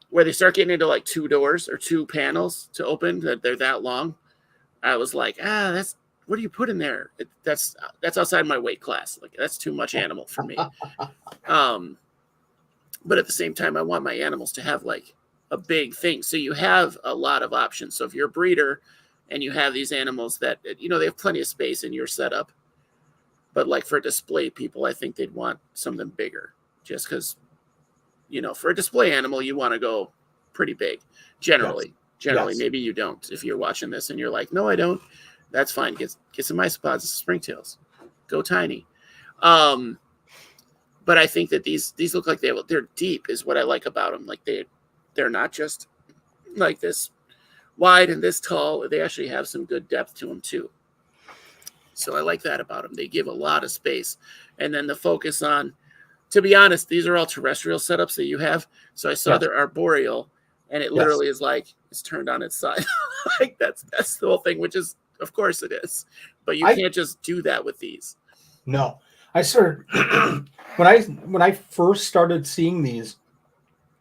Speaker 1: where they start getting into like 2 doors or 2 panels to open, that they're that long. I was like, that's, what do you put in there? That's outside my weight class. Like that's too much animal for me. But at the same time, I want my animals to have like a big thing. So you have a lot of options. So if you're a breeder and you have these animals that, you know, they have plenty of space in your setup, but like for display people, I think they'd want something bigger just because, you know, for a display animal, you want to go pretty big generally. Yes. Maybe you don't. If you're watching this and you're like, no, I don't, that's fine. Get some isopods and springtails, go tiny. But I think that these look like they're deep is what I like about them. Like they're not just like this wide and this tall. They actually have some good depth to them too. So I like that about them. They give a lot of space. And then the focus on, to be honest, these are all terrestrial setups that you have. So I saw their arboreal, and it literally is like it's turned on its side. Like that's the whole thing, which is, of course it is. But you can't just do that with these.
Speaker 2: No. I started when I first started seeing these,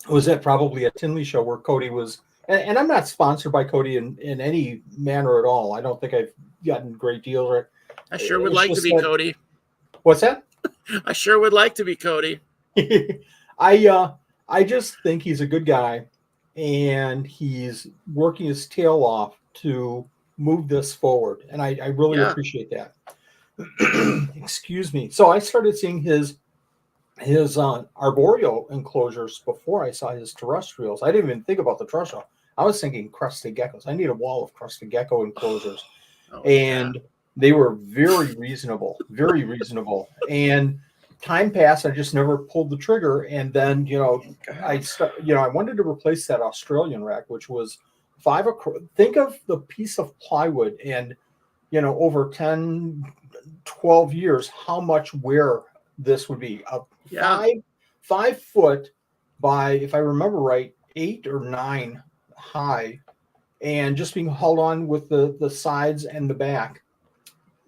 Speaker 2: was at probably a Tinley show where Cody was, and I'm not sponsored by Cody in any manner at all. I don't think I've gotten great deals.
Speaker 1: I sure would like to be Cody.
Speaker 2: What's that?
Speaker 1: I sure would like to be Cody.
Speaker 2: I just think he's a good guy, and he's working his tail off to move this forward, and I really appreciate that. Excuse me. So I started seeing his arboreal enclosures before I saw his terrestrials. I didn't even think about the terrestrial. I was thinking crested geckos. I need a wall of crested gecko enclosures. They were very reasonable, very reasonable. And time passed. I just never pulled the trigger. And then, I wanted to replace that Australian rack, which was 5 across. Think of the piece of plywood and, over 10, 12 years, how much wear this would be. 5 foot by, if I remember right, 8 or 9 high, and just being held on with the sides and the back,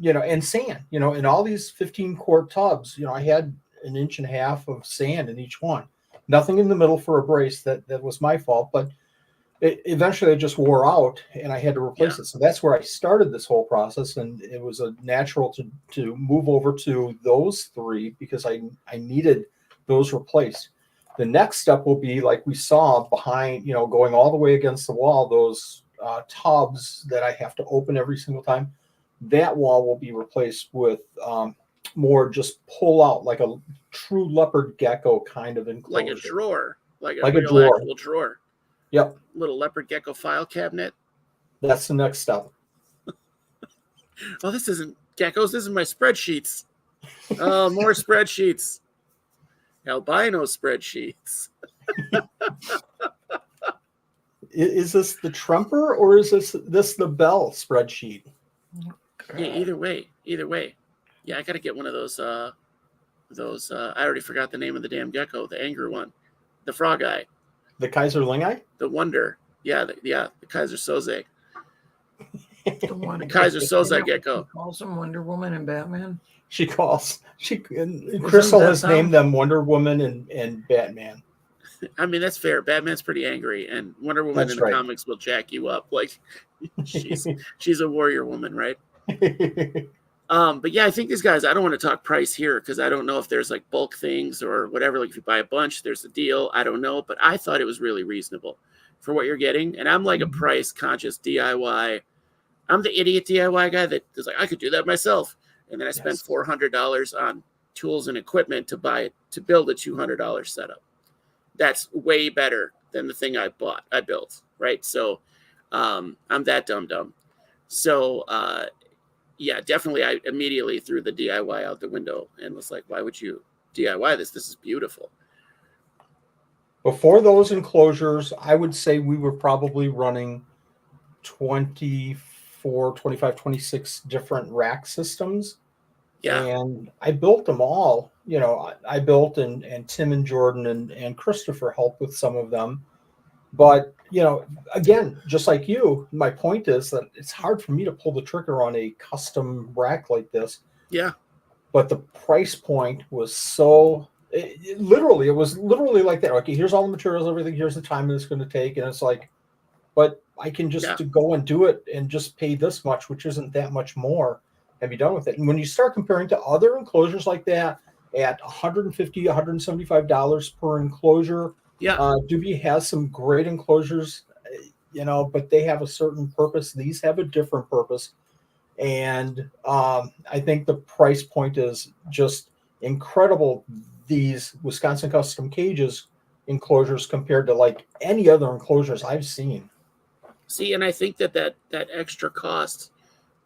Speaker 2: and sand, in all these 15 quart tubs, I had 1.5 inches of sand in each one. Nothing in the middle for a brace. That was my fault, but eventually it just wore out and I had to replace it. So that's where I started this whole process. And it was a natural to move over to those 3 because I needed those replaced. The next step will be, like we saw behind, going all the way against the wall, those tubs that I have to open every single time. That wall will be replaced with more just pull out, like a true leopard gecko kind of enclosure.
Speaker 1: Like a drawer. Like
Speaker 2: a
Speaker 1: drawer. Actual drawer.
Speaker 2: Yep.
Speaker 1: Little leopard gecko file cabinet.
Speaker 2: That's the next step.
Speaker 1: Oh, this isn't geckos. This is my spreadsheets. Oh, more spreadsheets. Albino spreadsheets.
Speaker 2: Is this the Trumper or is this the Bell spreadsheet?
Speaker 1: Yeah, either way. Yeah, I got to get one of those. I already forgot the name of the damn gecko. The angry one. The frog eye.
Speaker 2: The Kaiserlingi?
Speaker 1: The Wonder. Yeah, the Kaiser Soze.
Speaker 3: The
Speaker 1: Kaiser Soze gecko.
Speaker 3: Calls them Wonder Woman and Batman.
Speaker 2: Crystal has named them Wonder Woman and Batman.
Speaker 1: I mean, that's fair. Batman's pretty angry, and Wonder Woman in the comics will jack you up. Like she's a warrior woman, right? But yeah, I think these guys, I don't want to talk price here because I don't know if there's like bulk things or whatever. Like if you buy a bunch, there's a deal. I don't know, but I thought it was really reasonable for what you're getting. And I'm like a price conscious DIY. I'm the idiot DIY guy that is like, I could do that myself. And then I spent $400 on tools and equipment to build a $200 setup. That's way better than the thing I built, right? So I'm that dumb. So yeah, definitely I immediately threw the DIY out the window and was like, why would you DIY this? This is beautiful.
Speaker 2: Before those enclosures, I would say we were probably running 24, 25, 26 different rack systems. Yeah. And I built them all. You know, I built and Tim and Jordan and Christopher helped with some of them. But, you know, again, just like you, my point is that it's hard for me to pull the trigger on a custom rack like this.
Speaker 1: Yeah.
Speaker 2: But the price point was so, it was literally like that. Okay, here's all the materials, everything. Here's the time it's going to take. And it's like, but I can just to go and do it and just pay this much, which isn't that much more, and be done with it. And when you start comparing to other enclosures like that at $150, $175 per enclosure, Doobie has some great enclosures, you know, but they have a certain purpose. These have a different purpose. And I think the price point is just incredible. These Wisconsin Custom Cages enclosures compared to like any other enclosures I've seen.
Speaker 1: See, and I think that extra cost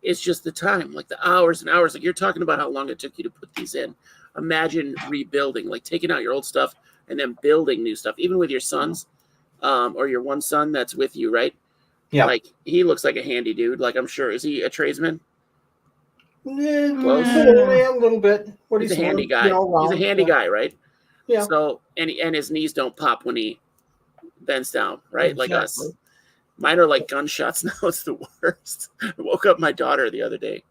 Speaker 1: is just the time, like the hours and hours. Like you're talking about how long it took you to put these in. Imagine rebuilding, like taking out your old stuff and then building new stuff, even with your sons or your one son that's with you, right? Yeah. Like he looks like a handy dude. Like I'm sure, is he a tradesman?
Speaker 2: Close. A little bit.
Speaker 1: He's a handy guy. He's a handy guy, right? Yeah. So and his knees don't pop when he bends down, right? Exactly. Like us. Mine are like gunshots now. It's the worst. I woke up my daughter the other day.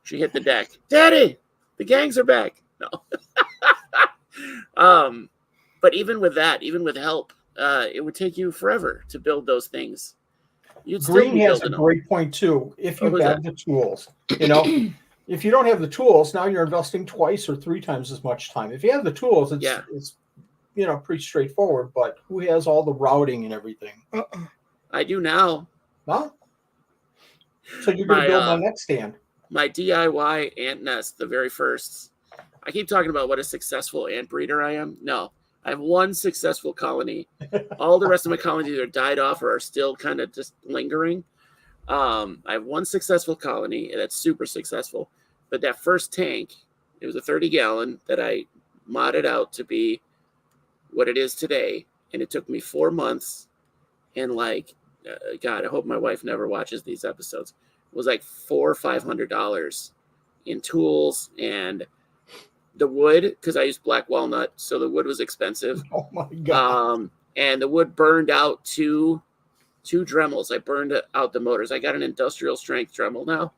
Speaker 1: She hit the deck. Daddy, the gangs are back. No. But even with that, even with help, it would take you forever to build those things.
Speaker 2: Green has a great point too. If you have the tools, you know, if you don't have the tools, now you're investing twice or three times as much time. If you have the tools, it's you know, pretty straightforward. But who has all the routing and everything?
Speaker 1: I do now.
Speaker 2: Huh? So you're going to build my next stand.
Speaker 1: My DIY ant nest, the very first. I keep talking about what a successful ant breeder I am. No, I have one successful colony. All the rest of my colonies either died off or are still kind of just lingering. I have one successful colony that's super successful. But that first tank, it was a 30-gallon that I modded out to be what it is today. And it took me 4 months. And like, God, I hope my wife never watches these episodes. It was like $400 or $500 in tools and the wood, because I used black walnut, so the wood was expensive.
Speaker 2: Oh my God!
Speaker 1: And the wood burned out two Dremels. I burned out the motors. I got an industrial strength Dremel now,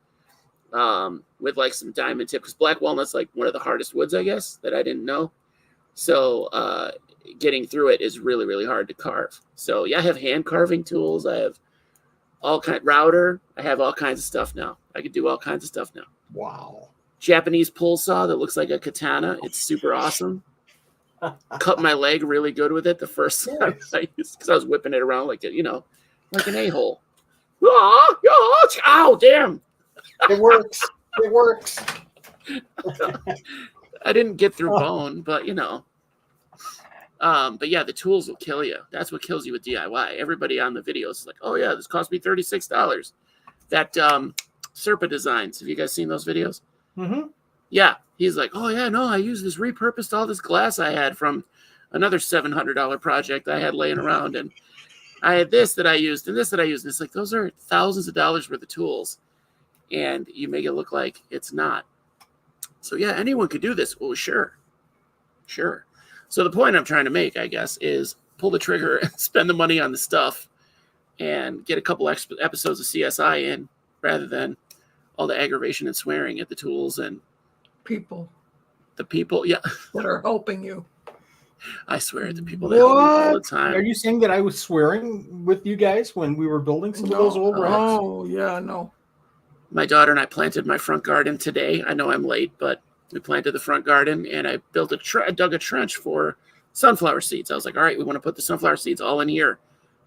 Speaker 1: with like some diamond tip, because black walnut's like one of the hardest woods, I guess, that I didn't know. So getting through it is really, really hard to carve. So yeah, I have hand carving tools. I have router. I have all kinds of stuff now. I could do all kinds of stuff now.
Speaker 2: Wow.
Speaker 1: Japanese pull saw that looks like a katana. It's super awesome. Cut my leg really good with it the first time I used, because I was whipping it around like like an a-hole. Ow, damn.
Speaker 2: It works. It works.
Speaker 1: I didn't get through bone, but you know. But yeah, the tools will kill you. That's what kills you with DIY. Everybody on the videos is like, oh yeah, this cost me $36. That Serpa Designs. Have you guys seen those videos?
Speaker 2: Mm-hmm.
Speaker 1: Yeah. He's like, oh yeah, no, I used this, repurposed all this glass I had from another $700 project I had laying around. And I had this that I used and this that I used. And it's like, those are thousands of dollars worth of tools. And you make it look like it's not. So yeah, anyone could do this. Well, sure. So the point I'm trying to make, I guess, is pull the trigger and spend the money on the stuff and get a couple episodes of CSI in rather than all the aggravation and swearing at the tools and the people. Yeah,
Speaker 3: that are helping you.
Speaker 1: I swear at the people that help me all the time.
Speaker 2: Are you saying that I was swearing with you guys when we were building some of those old racks?
Speaker 3: Oh, yeah, no.
Speaker 1: My daughter and I planted my front garden today. I know I'm late, but we planted the front garden, and I built dug a trench for sunflower seeds. I was like, all right, we want to put the sunflower seeds all in here.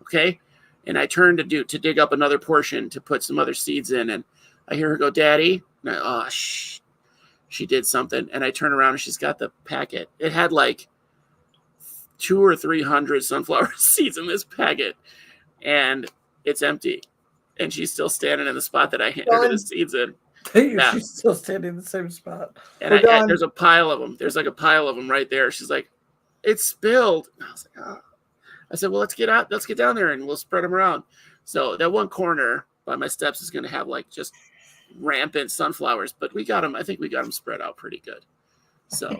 Speaker 1: Okay. And I turned to dig up another portion to put some other seeds in. And I hear her go, Daddy. And she did something. And I turn around and she's got the packet. It had like 200 or 300 sunflower seeds in this packet, and it's empty. And she's still standing in the spot that I handed her the seeds in.
Speaker 3: She's still standing in the same spot.
Speaker 1: And there's a pile of them. There's like a pile of them right there. She's like, it's spilled. And I was like, oh. I said, well, let's get down there and we'll spread them around. So that one corner by my steps is going to have like just rampant sunflowers, but we got them. I think we got them spread out pretty good. So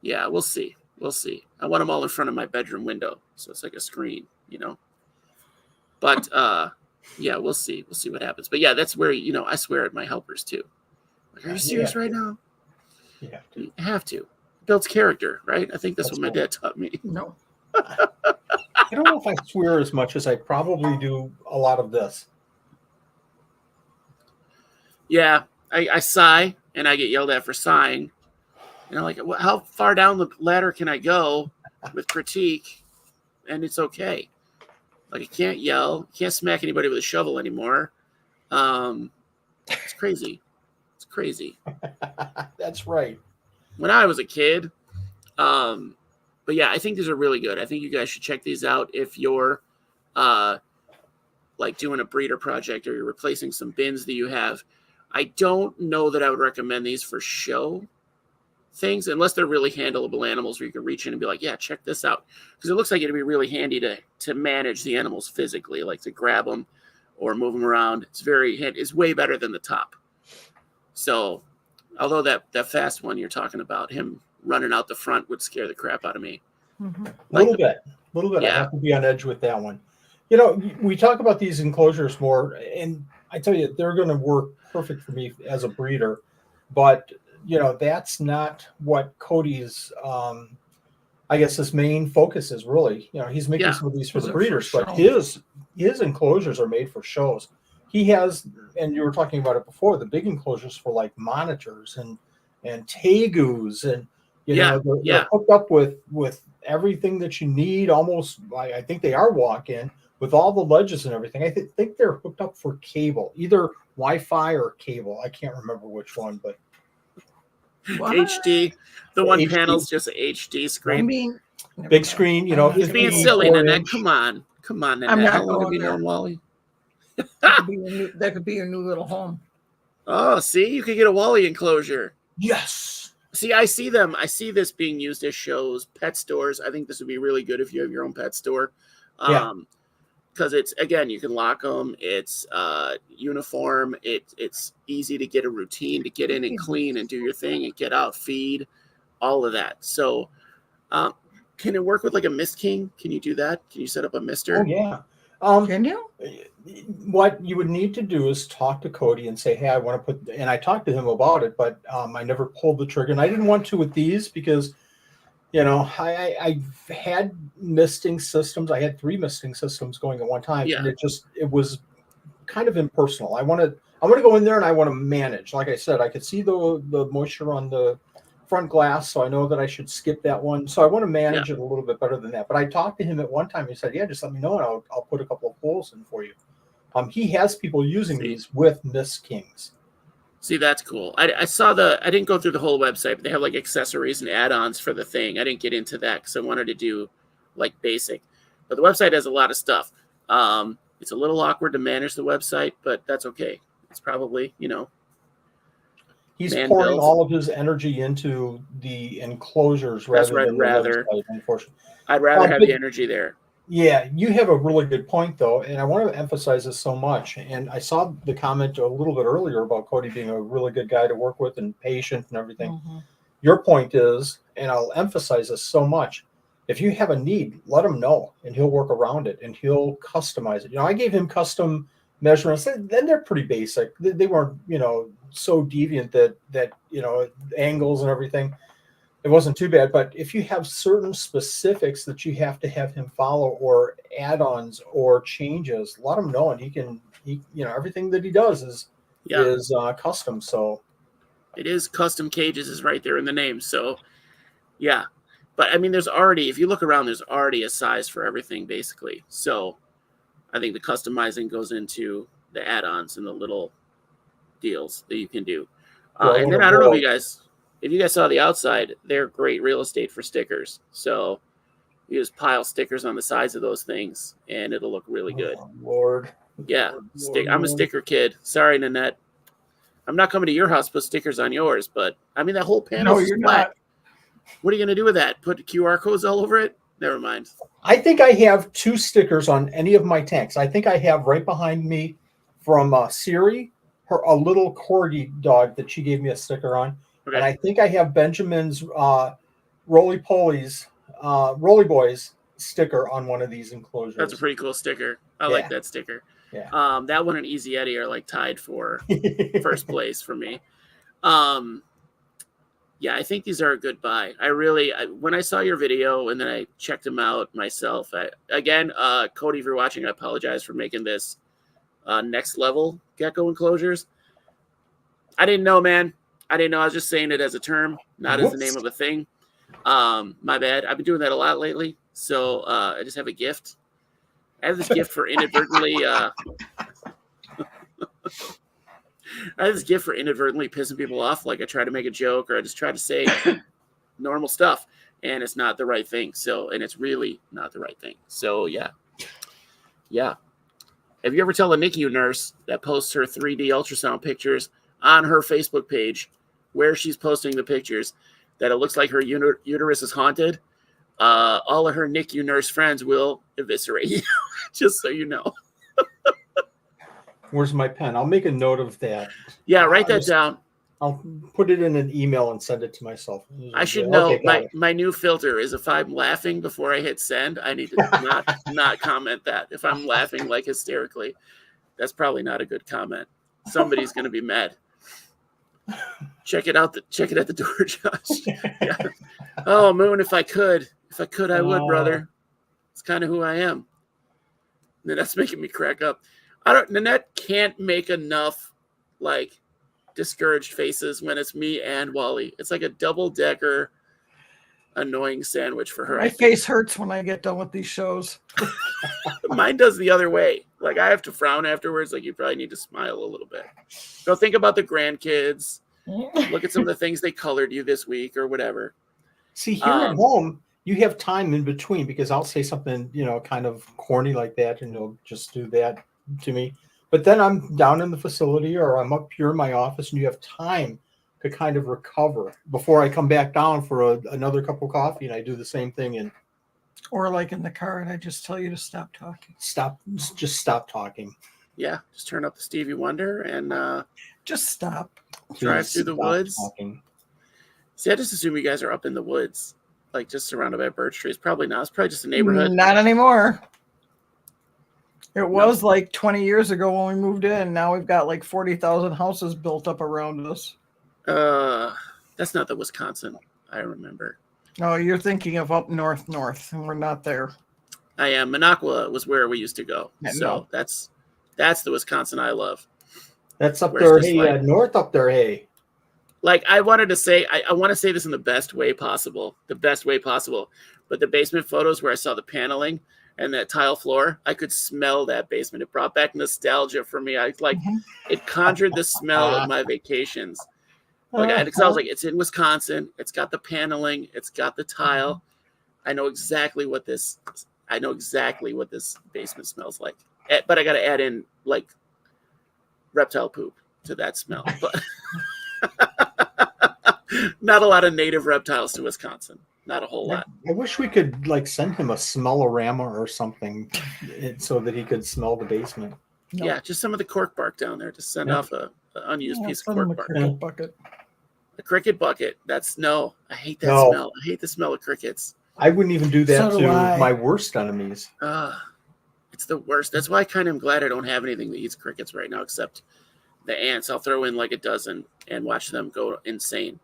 Speaker 1: yeah, we'll see. We'll see. I want them all in front of my bedroom window. So it's like a screen, but, yeah, we'll see. We'll see what happens. But yeah, that's where, I swear at my helpers too. Like, are you serious right now?
Speaker 2: Yeah.
Speaker 1: You have to. It builds character, right? I think that's what my dad taught me.
Speaker 3: No.
Speaker 2: I don't know if I swear as much as I probably do a lot of this.
Speaker 1: Yeah, I sigh and I get yelled at for sighing. And I'm like, how far down the ladder can I go with critique? And it's okay. Like, I can't yell, can't smack anybody with a shovel anymore. It's crazy. It's crazy.
Speaker 2: That's right.
Speaker 1: When I was a kid, but yeah, I think these are really good. I think you guys should check these out if you're like doing a breeder project or you're replacing some bins that you have. I don't know that I would recommend these for show things unless they're really handleable animals where you can reach in and be like, yeah, check this out. Because it looks like it'd be really handy to manage the animals physically, like to grab them or move them around. It's way better than the top. So although that fast one you're talking about, him running out the front would scare the crap out of me.
Speaker 2: Mm-hmm. Little bit. Yeah. I have to be on edge with that one. We talk about these enclosures more, and I tell you, they're going to work perfect for me as a breeder. But, that's not what Cody's, I guess his main focus is really. He's making some of these for the breeders, but his enclosures are made for shows. He has, and you were talking about it before, the big enclosures for like monitors and tegus and, they're hooked up with everything that you need. Almost, I think they are walk-in with all the ledges and everything. I think they're hooked up for cable, either Wi-Fi or cable. I can't remember which one, but
Speaker 1: what? HD. The one HD. Panel's just an HD screen.
Speaker 2: Big screen.
Speaker 1: He's being silly, Nanette. Come on, Nanette.
Speaker 3: I'm not
Speaker 1: How long have you known Wally?
Speaker 3: That could be your new little home.
Speaker 1: Oh, see, you could get a Wally enclosure.
Speaker 2: Yes.
Speaker 1: See, I see them. I see this being used as shows, pet stores. I think this would be really good if you have your own pet store. Because it's, again, you can lock them. It's uniform. It's easy to get a routine to get in and clean and do your thing and get out, feed, all of that. So can it work with like a Mist King? Can you do that? Can you set up a mister?
Speaker 2: Oh, yeah.
Speaker 3: Can you?
Speaker 2: What you would need to do is talk to Cody and say, hey, I want to put, and I talked to him about it, but I never pulled the trigger. And I didn't want to with these because, I had misting systems. I had 3 misting systems going at one time. Yeah. And it was kind of impersonal. I want to go in there and I want to manage. Like I said, I could see the moisture on the front glass, so I know that I should skip that one. So I want to manage it a little bit better than that. But I talked to him at one time. He said, yeah, just let me know and I'll put a couple of holes in for you. He has people using these with Mist Kings.
Speaker 1: See, that's cool. I saw I didn't go through the whole website, but they have like accessories and add-ons for the thing. I didn't get into that because I wanted to do like basic. But the website has a lot of stuff. It's a little awkward to manage the website, but that's okay. It's probably,
Speaker 2: He's pouring all of his energy into the enclosures rather than the website, unfortunately.
Speaker 1: I'd rather have the energy there.
Speaker 2: Yeah, you have a really good point, though, and I want to emphasize this so much. And I saw the comment a little bit earlier about Cody being a really good guy to work with and patient and everything. Mm-hmm. Your point is, and I'll emphasize this so much, if you have a need, let him know, and he'll work around it, and he'll customize it. I gave him custom measurements, and they're pretty basic. They weren't, so deviant that angles and everything. It wasn't too bad. But if you have certain specifics that you have to have him follow, or add-ons or changes, let him know, and he everything that he does is custom. So
Speaker 1: it is custom cages is right there in the name. So yeah. But I mean, there's already, if you look around, there's already a size for everything basically. So I think the customizing goes into the add-ons and the little deals that you can do. And then I don't know if you guys saw the outside, they're great real estate for stickers. So you just pile stickers on the sides of those things and it'll look really good.
Speaker 2: Oh, Lord.
Speaker 1: Yeah. I'm a sticker kid. Sorry, Nanette. I'm not coming to your house to put stickers on yours, but I mean, that whole panel is flat. Not. What are you going to do with that? Put QR codes all over it? Never mind.
Speaker 2: I think I have 2 stickers on any of my tanks. I think I have right behind me from Siri, a little corgi dog that she gave me a sticker on. Okay. And I think I have Benjamin's Roly Boys sticker on one of these enclosures.
Speaker 1: That's a pretty cool sticker. I like that sticker. Yeah. That one and Easy Eddie are like tied for first place for me. Yeah, I think these are a good buy. When I saw your video and then I checked them out myself. Cody, if you're watching, I apologize for making this next level gecko enclosures. I didn't know, man. I didn't know. I was just saying it as a term, not as the name of a thing. My bad. I've been doing that a lot lately. So I just have a gift. I have this gift for inadvertently. I have this gift for inadvertently pissing people off. Like I try to make a joke or I just try to say normal stuff and it's not the right thing. And it's really not the right thing. So yeah. Have you ever tell a NICU nurse that posts her 3D ultrasound pictures on her Facebook page where she's posting the pictures that it looks like her uterus is haunted? All of her NICU nurse friends will eviscerate you, just so you know.
Speaker 2: Where's my pen? I'll make a note of that.
Speaker 1: Yeah, write that down.
Speaker 2: I'll put it in an email and send it to myself.
Speaker 1: I should know my new filter is if I'm laughing before I hit send, I need to not comment that. If I'm laughing like hysterically, that's probably not a good comment. Somebody's going to be mad. Check it at the door, Josh. Yeah. Oh, Moon, if I could, I would, brother. It's kind of who I am. And that's making me crack up. Nanette can't make enough like discouraged faces when it's me and Wally. It's like a double-decker annoying sandwich for her.
Speaker 3: My face hurts when I get done with these shows.
Speaker 1: Mine does the other way. Like I have to frown afterwards. Like you probably need to smile a little bit. Go think about the grandkids. Look at some of the things they colored you this week or whatever.
Speaker 2: See, here at home, you have time in between because I'll say something, kind of corny like that, and you'll just do that to me. But then I'm down in the facility or I'm up here in my office, and you have time to kind of recover before I come back down for another cup of coffee, and I do the same thing.
Speaker 3: Or like in the car, and I just tell you to stop talking.
Speaker 2: Just stop talking.
Speaker 1: Yeah, just turn up the Stevie Wonder and
Speaker 3: just stop.
Speaker 1: Drive through the woods. Talking. See, I just assume you guys are up in the woods, like just surrounded by birch trees. Probably not. It's probably just a neighborhood.
Speaker 3: Not anymore. It was like 20 years ago when we moved in. Now we've got like 40,000 houses built up around us.
Speaker 1: That's not the Wisconsin. I remember.
Speaker 3: Oh, you're thinking of up north, and we're not there.
Speaker 1: I am. Minocqua was where we used to go. So that's the Wisconsin I love.
Speaker 2: That's up there. Hey, north up there. Hey.
Speaker 1: Like I wanted to say, I want to say this in the best way possible. But the basement photos where I saw the paneling and that tile floor, I could smell that basement. It brought back nostalgia for me. It conjured the smell of my vacations. Because I was like, it's in Wisconsin. It's got the paneling. It's got the tile. I know exactly what this basement smells like. But I got to add in like reptile poop to that smell. But not a lot of native reptiles to Wisconsin. Not a whole lot.
Speaker 2: I wish we could like send him a smell-orama or something so that he could smell the basement.
Speaker 1: No. Yeah, just some of the cork bark down there to send off an unused piece of cork bark. A cricket bucket. I hate that smell. I hate the smell of crickets.
Speaker 2: I wouldn't even do that
Speaker 3: So
Speaker 2: to
Speaker 3: do I.
Speaker 2: my worst enemies.
Speaker 1: It's the worst. That's why I kind of am glad I don't have anything that eats crickets right now, except the ants. I'll throw in like a dozen and watch them go insane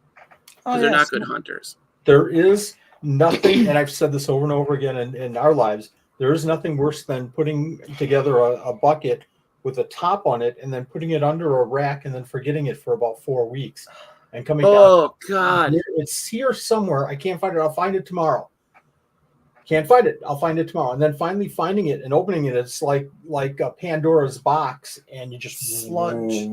Speaker 1: because they're not good hunters.
Speaker 2: There is nothing, and I've said this over and over again in our lives, there is nothing worse than putting together a bucket with a top on it and then putting it under a rack and then forgetting it for about 4 weeks and coming down.
Speaker 1: Oh, God.
Speaker 2: It's here somewhere. I can't find it. I'll find it tomorrow. Can't find it. I'll find it tomorrow. And then finally finding it and opening it, it's like a Pandora's box, and you just
Speaker 3: sludge.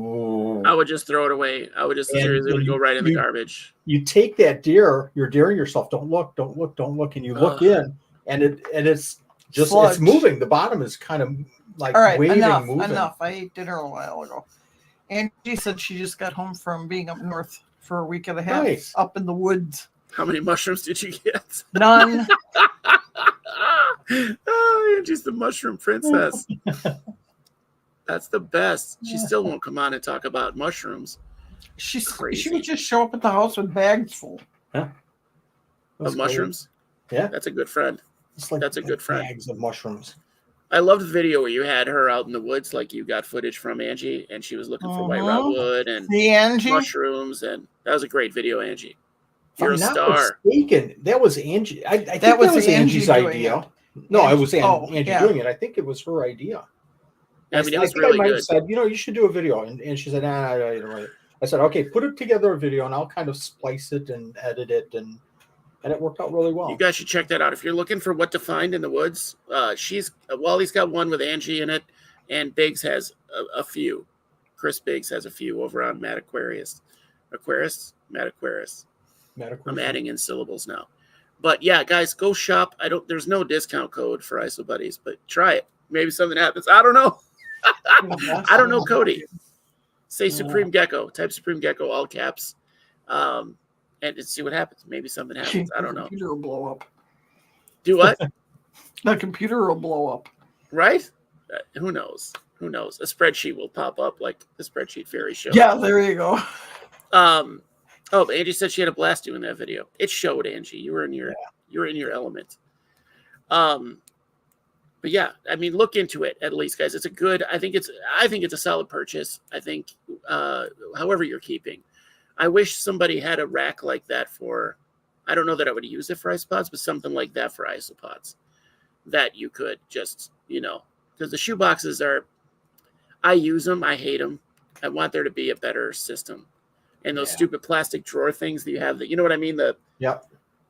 Speaker 1: I would just throw it away. I would just seriously go right in the garbage.
Speaker 2: You take that deer, you're daring yourself. Don't look, and you look in, and it's just sludge. It's moving. The bottom is kind of like waving, moving.
Speaker 3: Enough. I ate dinner a while ago. Angie said she just got home from being up north for a week and a half, up in the woods.
Speaker 1: How many mushrooms did you get?
Speaker 3: None.
Speaker 1: Oh, Angie's the mushroom princess. That's the best. She still won't come on and talk about mushrooms.
Speaker 3: She would just show up at the house with bags full.
Speaker 2: Yeah.
Speaker 1: Of mushrooms?
Speaker 2: Yeah.
Speaker 1: That's a good friend. That's a good friend.
Speaker 2: Bags of mushrooms.
Speaker 1: I loved the video where you had her out in the woods, like you got footage from Angie, and she was looking for white rockwood and mushrooms, and that was a great video, Angie. You're a star.
Speaker 2: Mistaken, that was Angie. I think that was Angie's idea. No, it was Angie doing it. I think it was her idea.
Speaker 1: I mean, it was really good.
Speaker 2: I said, you should do a video, and she said, nah, I said, okay, put it together a video, and I'll kind of splice it and edit it, and it worked out really well.
Speaker 1: You guys should check that out. If you're looking for what to find in the woods, Wally's got one with Angie in it, and Biggs has a few. Chris Biggs has a few over on Matt Aquarius. Matt Aquarius. I'm adding in syllables now. But yeah, guys, go shop. There's no discount code for ISO Buddies, but try it. Maybe something happens. I don't know. I don't know, Cody. Say Supreme Gecko. Type Supreme Gecko, all caps. And see what happens. Maybe something happens. I don't know.
Speaker 3: The computer will blow up.
Speaker 1: Do what?
Speaker 3: The computer will blow up.
Speaker 1: Right? Who knows? Who knows? A spreadsheet will pop up like the spreadsheet fairy show.
Speaker 3: Yeah, there you go.
Speaker 1: Oh, but Angie said she had a blast doing that video. It showed, Angie. You were in your element. But yeah, I mean, look into it at least, guys. It's a good. I think it's a solid purchase. I think, however you're keeping. I wish somebody had a rack like that for. I don't know that I would use it for isopods, but something like that for isopods, that you could just because the shoe boxes are. I use them. I hate them. I want there to be a better system. And those stupid plastic drawer things that you have, you know what I mean? The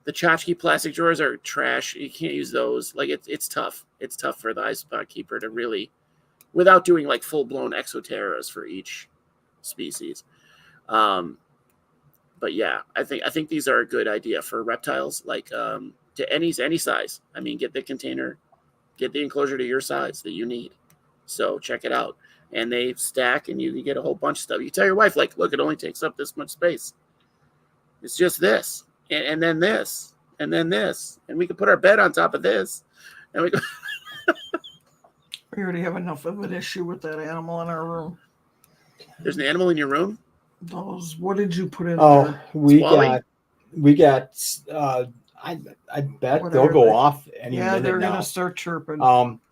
Speaker 1: tchotchke plastic drawers are trash. You can't use those. Like it's tough. It's tough for the isopod keeper to really, without doing like full blown exoterras for each species. But yeah, I think these are a good idea for reptiles, like to any size. I mean, get the container, get the enclosure to your size that you need. So check it out. And they stack, and you can get a whole bunch of stuff. You tell your wife, like, look, it only takes up this much space. It's just this, and then this, and then this, and we can put our bed on top of this, and we go.
Speaker 3: We already have enough of an issue with that animal in our room.
Speaker 1: There's an animal in your room?
Speaker 3: What did you put in there?
Speaker 2: we got. I bet they'll go off any minute now.
Speaker 3: Yeah, they're gonna start chirping.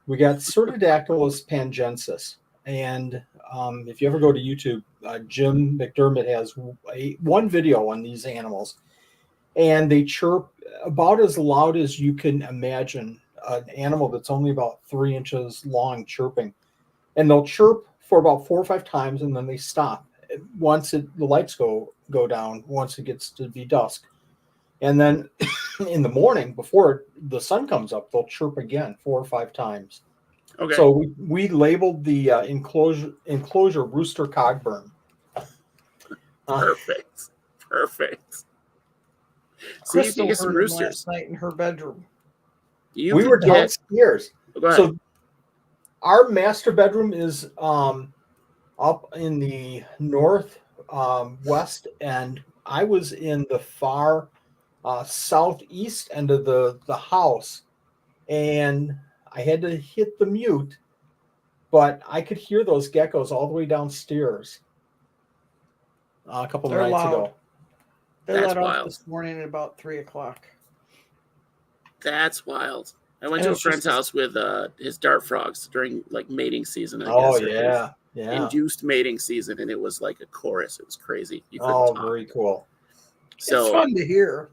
Speaker 2: We got Cerdidactylus pangensis. And if you ever go to YouTube, Jim McDermott has one video on these animals, and they chirp about as loud as you can imagine an animal that's only about 3 inches long chirping. And they'll chirp for about 4 or 5 times, and then they stop once the lights go down, once it gets to be dusk. And then in the morning, before the sun comes up, they'll chirp again 4 or 5 times.
Speaker 1: Okay.
Speaker 2: So we labeled the enclosure Rooster Cogburn.
Speaker 1: Perfect.
Speaker 3: Crystal heard some roosters last night in her bedroom.
Speaker 2: We were downstairs. So our master bedroom is up in the north west, and I was in the far southeast end of the house, and I had to hit the mute, but I could hear those geckos all the way downstairs a couple of nights ago.
Speaker 3: They let off this morning at about 3:00.
Speaker 1: That's wild. I went to a friend's house with his dart frogs during like mating season. I
Speaker 2: Oh
Speaker 1: guess,
Speaker 2: yeah.
Speaker 1: Induced mating season, and it was like a chorus. It was crazy. You couldn't talk.
Speaker 2: Very cool.
Speaker 3: So, it's fun to hear.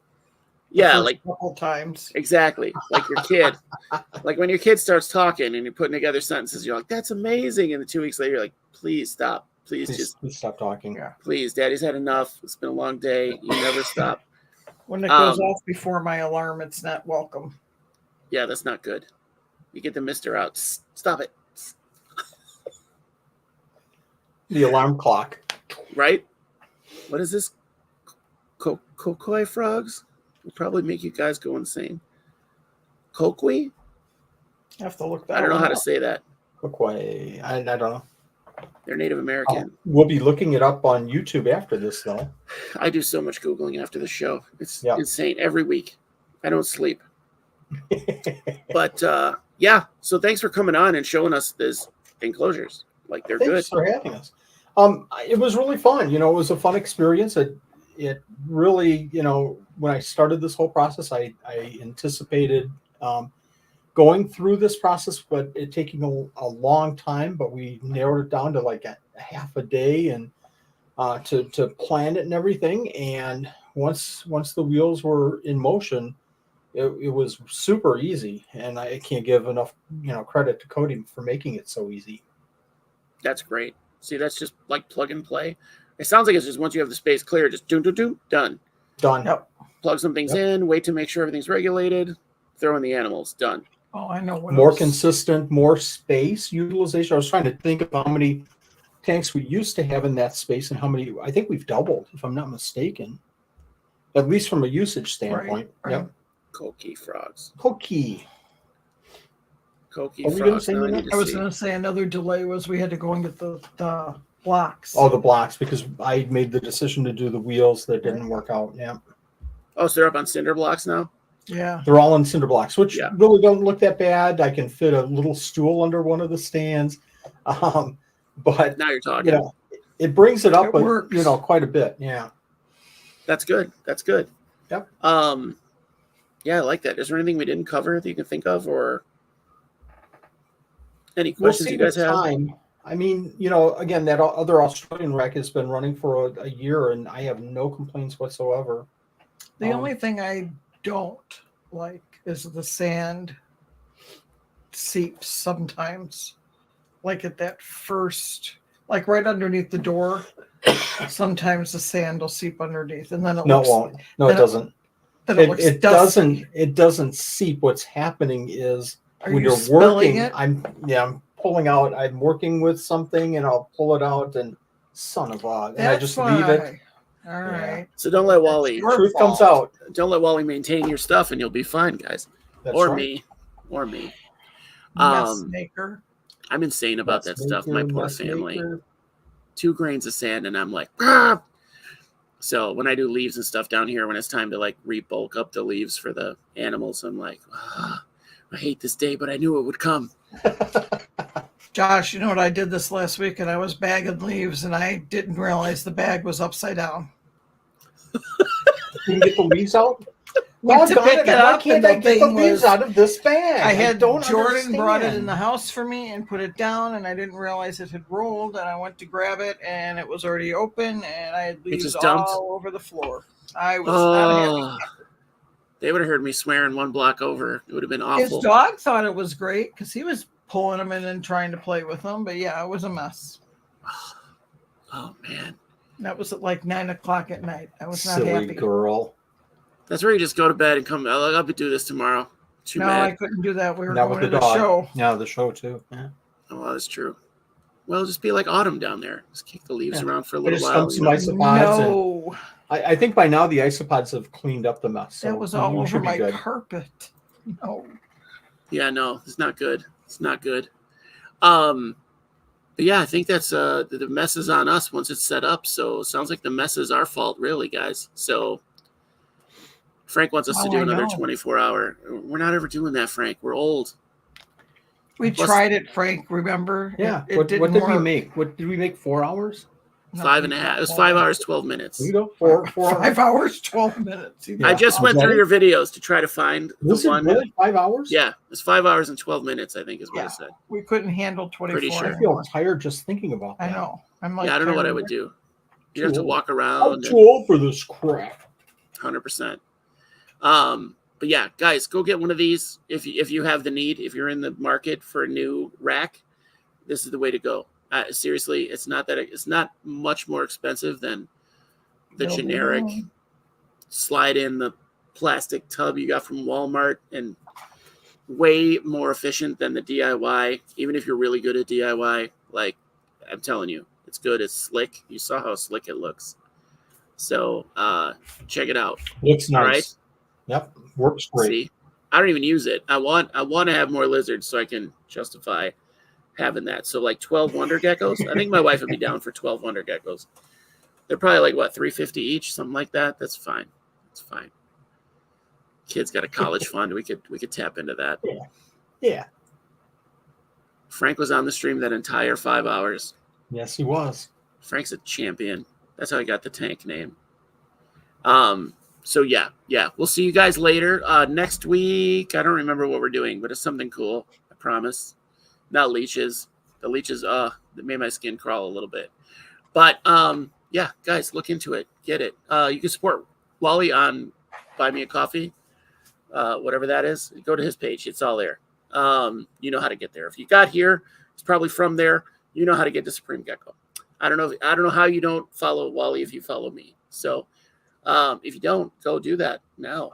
Speaker 1: Yeah, like
Speaker 3: a couple times.
Speaker 1: Exactly, like your kid. Like when your kid starts talking and you're putting together sentences, you're like, "That's amazing," and then 2 weeks later, you're like, "Please stop. Please
Speaker 2: stop talking."
Speaker 3: Yeah.
Speaker 1: Please, Daddy's had enough. It's been a long day. You never stop.
Speaker 3: When it goes off before my alarm, it's not welcome.
Speaker 1: Yeah, that's not good. You get the mister out. Stop it.
Speaker 2: The alarm clock.
Speaker 1: Right? What is this? Kokoi frogs? Will probably make you guys go insane. Kokoi?
Speaker 3: I have to look that
Speaker 1: I don't know how
Speaker 3: up.
Speaker 1: to say that.
Speaker 2: Kokoi. I don't know.
Speaker 1: They're Native American.
Speaker 2: We'll be looking it up on YouTube after this, though.
Speaker 1: I do so much Googling after the show. It's insane every week. I don't sleep. But yeah, so thanks for coming on and showing us these enclosures. Like they're good.
Speaker 2: Thanks for having us. It was really fun. It was a fun experience. It really, when I started this whole process, I anticipated going through this process, but it taking a long time. But we narrowed it down to like a half a day and to plan it and everything. And once the wheels were in motion, it was super easy. And I can't give enough credit to Cody for making it so easy.
Speaker 1: That's great. See, that's just like plug and play. It sounds like it's just once you have the space clear, just done.
Speaker 2: Done.
Speaker 1: Yep. Plug some things in, wait to make sure everything's regulated, throw in the animals, done.
Speaker 3: Oh, I know.
Speaker 2: More consistent, more space utilization. I was trying to think of how many tanks we used to have in that space and how many. I think we've doubled, if I'm not mistaken, at least from a usage standpoint.
Speaker 3: Right.
Speaker 2: Yep.
Speaker 1: Koki frogs.
Speaker 2: Koki
Speaker 1: frogs.
Speaker 3: I was going to say another delay was we had to go and get the blocks.
Speaker 2: Oh, the blocks, because I made the decision to do the wheels that didn't work out. Yeah.
Speaker 1: Oh, so they're up on cinder blocks now?
Speaker 3: Yeah.
Speaker 2: They're all in cinder blocks, which really don't look that bad. I can fit a little stool under one of the stands. But
Speaker 1: now you're talking.
Speaker 2: It brings it up, quite a bit. Yeah.
Speaker 1: That's good.
Speaker 2: Yep.
Speaker 1: Yeah, I like that. Is there anything we didn't cover that you can think of, or any questions you guys have?
Speaker 2: I mean, again, that other Australian wreck has been running for a year, and I have no complaints whatsoever.
Speaker 3: The only thing I don't like is the sand seeps sometimes. Like at that first, like right underneath the door, sometimes the sand will seep underneath, and then it
Speaker 2: won't. No, it doesn't.
Speaker 3: It doesn't.
Speaker 2: It doesn't seep. What's happening is when you're
Speaker 3: working,
Speaker 2: I'm pulling out. I'm working with something, and I'll pull it out, and and I just leave it.
Speaker 3: All right.
Speaker 1: So don't let Wally.
Speaker 2: Truth comes out.
Speaker 1: Don't let Wally maintain your stuff, and you'll be fine, guys.
Speaker 2: That's
Speaker 1: or
Speaker 2: right.
Speaker 1: me.
Speaker 3: Mess maker.
Speaker 1: I'm insane about that stuff. My poor family. 2 grains of sand, and I'm like, ah! So when I do leaves and stuff down here, when it's time to like re-bulk up the leaves for the animals, I'm like, I hate this day, but I knew it would come.
Speaker 3: Josh, you know what I did this last week? And I was bagging leaves, and I didn't realize the bag was upside down.
Speaker 2: You can get the leaves out?
Speaker 3: Went to pick it up,
Speaker 2: and I get the leaves out of this bag?
Speaker 3: I had Jordan brought it in the house for me and put it down, and I didn't realize it had rolled, and I went to grab it, and it was already open, and I had leaves all over the floor. I was not happy.
Speaker 1: They would have heard me swearing 1 block over. It would have been awful.
Speaker 3: His dog thought it was great because he was pulling them in and trying to play with them, but yeah, it was a mess.
Speaker 1: Oh, man.
Speaker 3: That was at like 9:00 at night. I was not
Speaker 2: Silly
Speaker 3: happy.
Speaker 2: Girl.
Speaker 1: That's where you just go to bed and come. I'll do this tomorrow. Too bad.
Speaker 3: I couldn't do that. We were going to the show.
Speaker 2: Yeah, the show too. Yeah.
Speaker 1: Oh, well, that's true. Well, just be like autumn down there. Just kick the leaves around for a little
Speaker 2: just
Speaker 1: while.
Speaker 2: Some isopods. I think by now the isopods have cleaned up the mess. So
Speaker 3: that was all over my carpet. No.
Speaker 1: Yeah, no, it's not good. It's not good. But yeah, I think that's the mess is on us once it's set up. So it sounds like the mess is our fault, really, guys. So Frank wants us to do another 24-hour. We're not ever doing that, Frank. We're old.
Speaker 3: We tried it, Frank. Remember?
Speaker 2: Yeah. What did we make? What did we make? 4 hours?
Speaker 1: 5.5. It was 5 hours, 12 minutes.
Speaker 2: You go for
Speaker 3: 5 hours, 12 minutes.
Speaker 1: I just went through your videos to try to find the one.
Speaker 2: Really? 5 hours?
Speaker 1: Yeah, it's 5 hours and 12 minutes, I think is what it said.
Speaker 3: We couldn't handle 24.
Speaker 1: Pretty sure.
Speaker 2: I feel tired just thinking about that.
Speaker 3: I know. I'm like,
Speaker 1: I don't know what I would do. You'd have to walk
Speaker 2: I'm
Speaker 1: around.
Speaker 2: too old for this crap.
Speaker 1: 100%. But yeah, guys, go get one of these if you have the need. If you're in the market for a new rack, this is the way to go. Seriously, it's not much more expensive than the generic slide in the plastic tub you got from Walmart, and way more efficient than the DIY. Even if you're really good at DIY, like I'm telling you, it's good. It's slick. You saw how slick it looks. So check it out.
Speaker 2: Looks nice.
Speaker 1: Right?
Speaker 2: Yep, works great.
Speaker 1: See, I don't even use it. I want to have more lizards so I can justify having that. So like 12 wonder geckos. I think my wife would be down for 12 wonder geckos. They're probably like what, $350 each, something like that. That's fine. It's fine. Kids got a college fund. We could tap into that.
Speaker 2: Yeah.
Speaker 1: Frank was on the stream that entire 5 hours.
Speaker 2: Yes, he was.
Speaker 1: Frank's a champion. That's how he got the tank name. So yeah. We'll see you guys later. Next week, I don't remember what we're doing, but it's something cool. I promise. Not leeches. The leeches, that made my skin crawl a little bit. But yeah, guys, look into it. Get it. You can support Wally on Buy Me a Coffee, whatever that is. Go to his page. It's all there. You know how to get there. If you got here, it's probably from there. You know how to get to Supreme Gecko. I don't know how you don't follow Wally if you follow me. So if you don't, go do that now.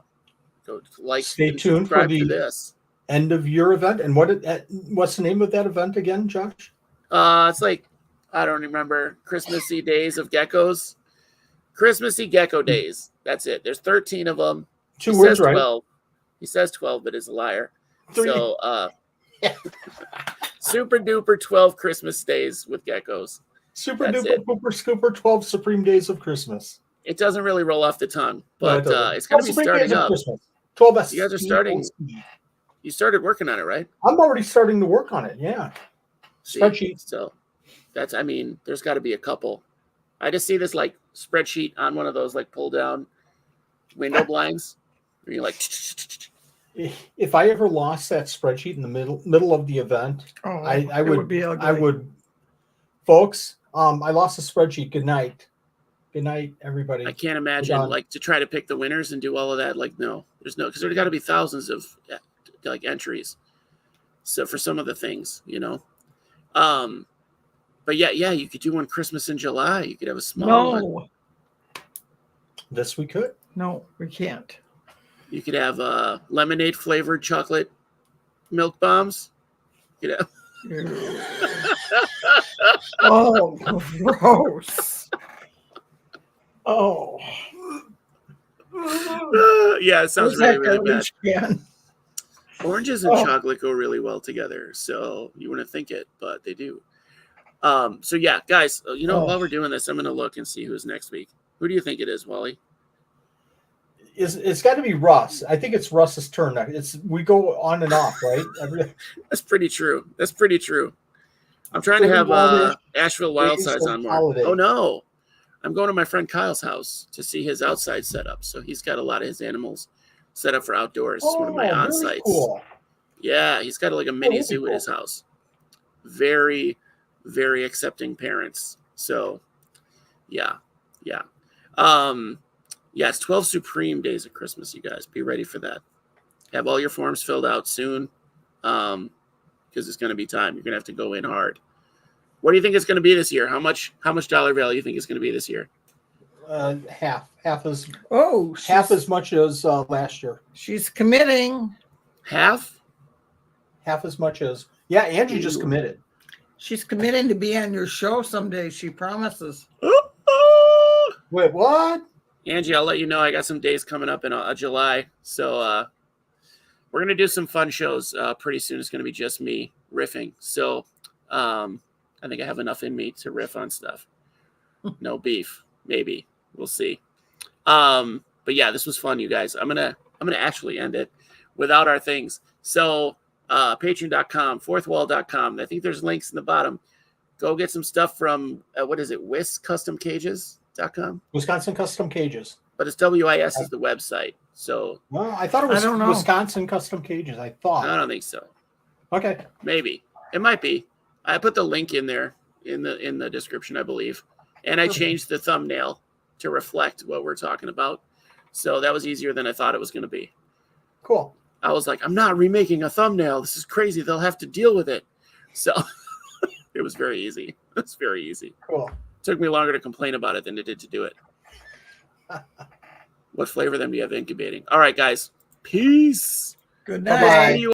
Speaker 1: Go like.
Speaker 2: Stay tuned for
Speaker 1: this
Speaker 2: end of year event. And what's the name of that event again, Josh?
Speaker 1: It's like, I don't remember. Christmassy Days of Geckos. Christmassy Gecko Days. That's it. There's 13 of them.
Speaker 2: Two words, right?
Speaker 1: 12. He says 12, but is a liar.
Speaker 2: 3.
Speaker 1: So super duper 12 Christmas days with geckos.
Speaker 2: Super duper pooper scooper 12 Supreme Days of Christmas.
Speaker 1: It doesn't really roll off the tongue, but it's going to be starting up.
Speaker 2: 12
Speaker 1: You guys are starting. You started working on it, right?
Speaker 2: I'm already starting to work on it. Yeah. Spreadsheet.
Speaker 1: So there's got to be a couple. I just see this like spreadsheet on one of those like pull down window blinds. Where you're like.
Speaker 2: If I ever lost that spreadsheet in the middle of the event, I would be ugly. I would, folks. I lost the spreadsheet. Good night. Good night, everybody.
Speaker 1: I can't imagine like to try to pick the winners and do all of that. Like, no, there's no, because there's got to be thousands of like entries. So for some of the things, but yeah, you could do one Christmas in July. You could have a small one.
Speaker 2: This we could.
Speaker 3: No, we can't.
Speaker 1: You could have lemonade flavored chocolate milk bombs. You know.
Speaker 3: Oh, gross. Oh.
Speaker 1: Yeah, it sounds really bad.
Speaker 3: Again?
Speaker 1: Oranges and chocolate go really well together, so you wouldn't think it, but they do. So yeah, guys, while we're doing this, I'm going to look and see who's next week. Who do you think it is, Wally?
Speaker 2: It's got to be Russ. I think it's Russ's turn. We go on and off, right?
Speaker 1: That's pretty true. I'm trying to have Asheville Wild Sides on more. Holiday. Oh no, I'm going to my friend Kyle's house to see his outside setup. So he's got a lot of his animals set up for outdoors. It's one of my on sites. Cool. Yeah, he's got like a mini zoo at his house. Very, very accepting parents. So, yeah. Yeah, it's 12 Supreme Days of Christmas, you guys. Be ready for that. Have all your forms filled out soon, because it's going to be time. You're going to have to go in hard. What do you think it's going to be this year? How much dollar value do you think it's going to be this year?
Speaker 2: Half as much as last year.
Speaker 3: She's committing.
Speaker 1: Half
Speaker 2: as much as Angie just committed.
Speaker 3: She's committing to be on your show someday. She promises.
Speaker 2: Wait, what?
Speaker 1: Angie, I'll let you know. I got some days coming up in July, so we're gonna do some fun shows pretty soon. It's gonna be just me riffing. So I think I have enough in me to riff on stuff. No beef, maybe. We'll see. But yeah, this was fun, you guys. I'm gonna actually end it without our things. So patreon.com, fourthwall.com. I think there's links in the bottom. Go get some stuff from what is it? WisCustomCages.com.
Speaker 2: Wisconsin Custom Cages.
Speaker 1: But it's WIS is the website. So
Speaker 2: well, I thought it was Wisconsin Custom Cages. I
Speaker 1: don't think so.
Speaker 2: Okay.
Speaker 1: Maybe. It might be. I put the link in there in the description, I believe. And I changed the thumbnail to reflect what we're talking about. So that was easier than I thought it was going to be.
Speaker 2: Cool.
Speaker 1: I was like, I'm not remaking a thumbnail. This is crazy. They'll have to deal with it. So it was very easy. It's very easy.
Speaker 2: Cool.
Speaker 1: It took me longer to complain about it than it did to do it. What flavor then do you have incubating? All right, guys. Peace.
Speaker 3: Good night.
Speaker 1: Bye.